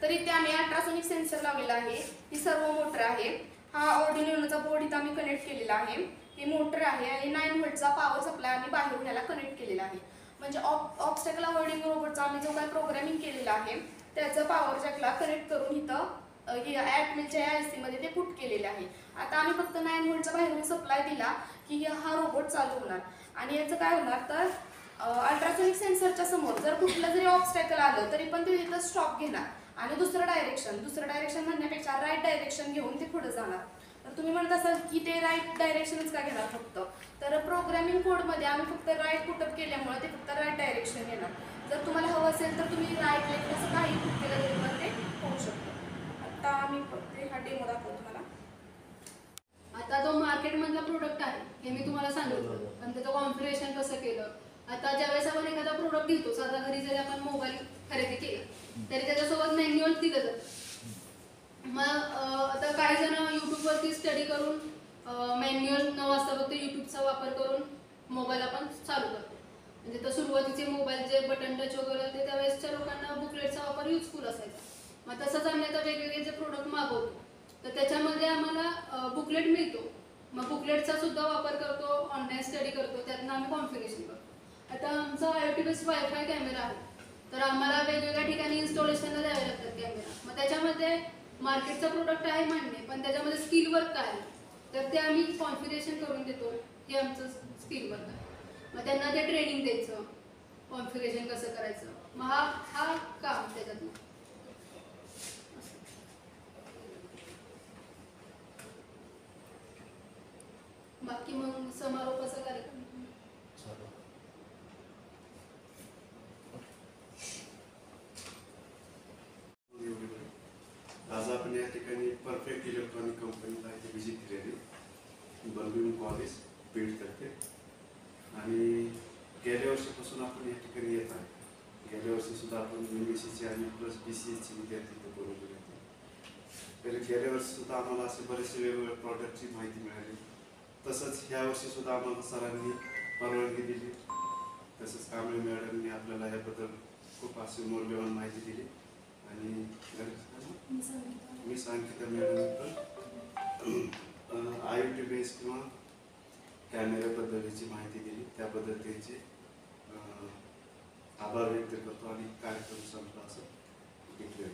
तर इथे आम्ही अल्ट्रासोनिक सेन्सर लावलेला आहे. ही सर्व मोटर आहे. हा ऑर्डिनो बोर्ड इथं आम्ही कनेक्ट केलेला आहे. ही मोटर आहे आणि 9 व्होल्टचा पॉवर सप्लाय आम्ही बाहेरून याला कनेक्ट केलेला आहे. म्हणजे ऑब्स्टॅकल अवॉइडिंग रोबोटचा आम्ही जो काही प्रोग्रामिंग केलेला आहे त्याचं पॉवर जॅकला कनेक्ट करून इथं ॲटमिलच्या IC मध्ये ते पुट केलेले आहे. आता आम्ही फक्त 9 व्होल्टचा बाहेरून सप्लाय दिला की हा रोबोट चालू होणार. आणि याचं काय होणार तर अल्ट्रासोनिक सेन्सरच्या समोर जर कुठलं जरी ऑब्स्टॅकल आलं तरी पण ते तिथं स्टॉप घेणार आणि दुसरं डायरेक्शन म्हणण्यापेक्षा राईट डायरेक्शन घेऊन ते पुढे जाणार. तर तुम्ही म्हणत असाल की ते राईट डायरेक्शनच का घेणार फक्त, तर प्रोग्रामिंग कोडमध्ये आम्ही फक्त राईट पुटअप केल्यामुळे ते फक्त राईट डायरेक्शन घेणार. जर तुम्हाला हवं असेल तर तुम्ही राईट लेफ्ट असं काही पुट केलं तरी पण ते होऊ शकतं. आता आम्ही फक्त हा डेमो दाखवतो तुम्हाला. आता जो मार्केटमधला प्रोडक्ट आहे हे मी तुम्हाला सांगितलं आणि त्याचं कॉन्फिगरेशन कसं केलं. आता ज्यावेळेस आपण एखादा प्रोडक्ट घेतो, साधा घरी जरी आपण मोबाईल खरेदी केला तरी त्याच्यासोबत मॅन्युअल दिलं जातं. मग आता काही जण यूट्यूबवरती स्टडी करून मॅन्युअल न वाचता फक्त यूट्यूबचा वापर करून मोबाईल आपण चालू करतो. म्हणजे तर सुरुवातीचे मोबाईल जे बटन टच वगैरे होते त्यावेळेसच्या लोकांना बुकलेटचा वापर युजफुल असायचा. मग तसंच आम्ही आता वेगवेगळे जे प्रोडक्ट मागवतो तर त्याच्यामध्ये आम्हाला बुकलेट मिळतो. मग बुकलेटचा सुद्धा वापर करतो, ऑनलाईन स्टडी करतो, त्यातनं आम्ही कॉन्फिगरेशन करतो. आता आमचा IoT बेस्ड वायफाय कॅमेरा आहे तर आम्हाला वेगवेगळ्या ठिकाणी इन्स्टॉलेशनला द्यावे लागतात कॅमेरा. मग त्याच्यामध्ये मार्केटचा प्रोडक्ट आहे मान्य, पण त्याच्यामध्ये स्किल वर्क काय आहे तर ते आम्ही कॉन्फिगरेशन करून देतो. हे आमचं स्किल वर्क आहे. मग त्यांना ते ट्रेनिंग द्यायचं, कॉन्फिगरेशन कसं करायचं. मग हा काम त्याच्यातनं. बाकी मग समारोपाचा कार्यक्रम आज आपण या ठिकाणी परफेक्ट इलेक्ट्रॉनिक कंपनीला इथे व्हिजिट केलेली, बलबीम कॉलेज बीड करते. आणि गेल्या वर्षीपासून आपण या ठिकाणी येत आहे. गेल्या वर्षी सुद्धा आपण MSc आणि प्लस BCSचे विद्यार्थी इथे बोलवले होते. तर गेल्या वर्षी सुद्धा आम्हाला असे बरेचसे वेगवेगळ्या प्रॉडक्टची माहिती मिळाली. तसंच ह्या वर्षी सुद्धा आम्हाला सरांनी परवानगी दिली. तसंच कांबळे मॅडमनी आपल्याला याबद्दल खूप अशी मौल्यवान माहिती दिली. आणि मी सांगितलं मॅडम पण IoT बेस किंवा कॅमेऱ्याबद्दलची माहिती दिली. त्याबद्दल त्यांचे आभार व्यक्त करतो आणि कार्यक्रम संपला असं डिक्लेअर.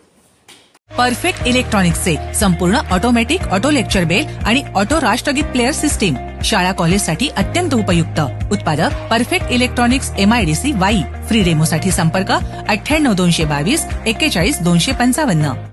परफेक्ट इलेक्ट्रॉनिक्सचे संपूर्ण ऑटोमॅटिक ऑटो लेक्चर बेल आणि ऑटो राष्ट्रगीत प्लेअर सिस्टीम शाळा कॉलेजसाठी अत्यंत उपयुक्त. उत्पादक perfect electronics MIDC Wai. Free डेमोसाठी संपर्क 98 222 41 255.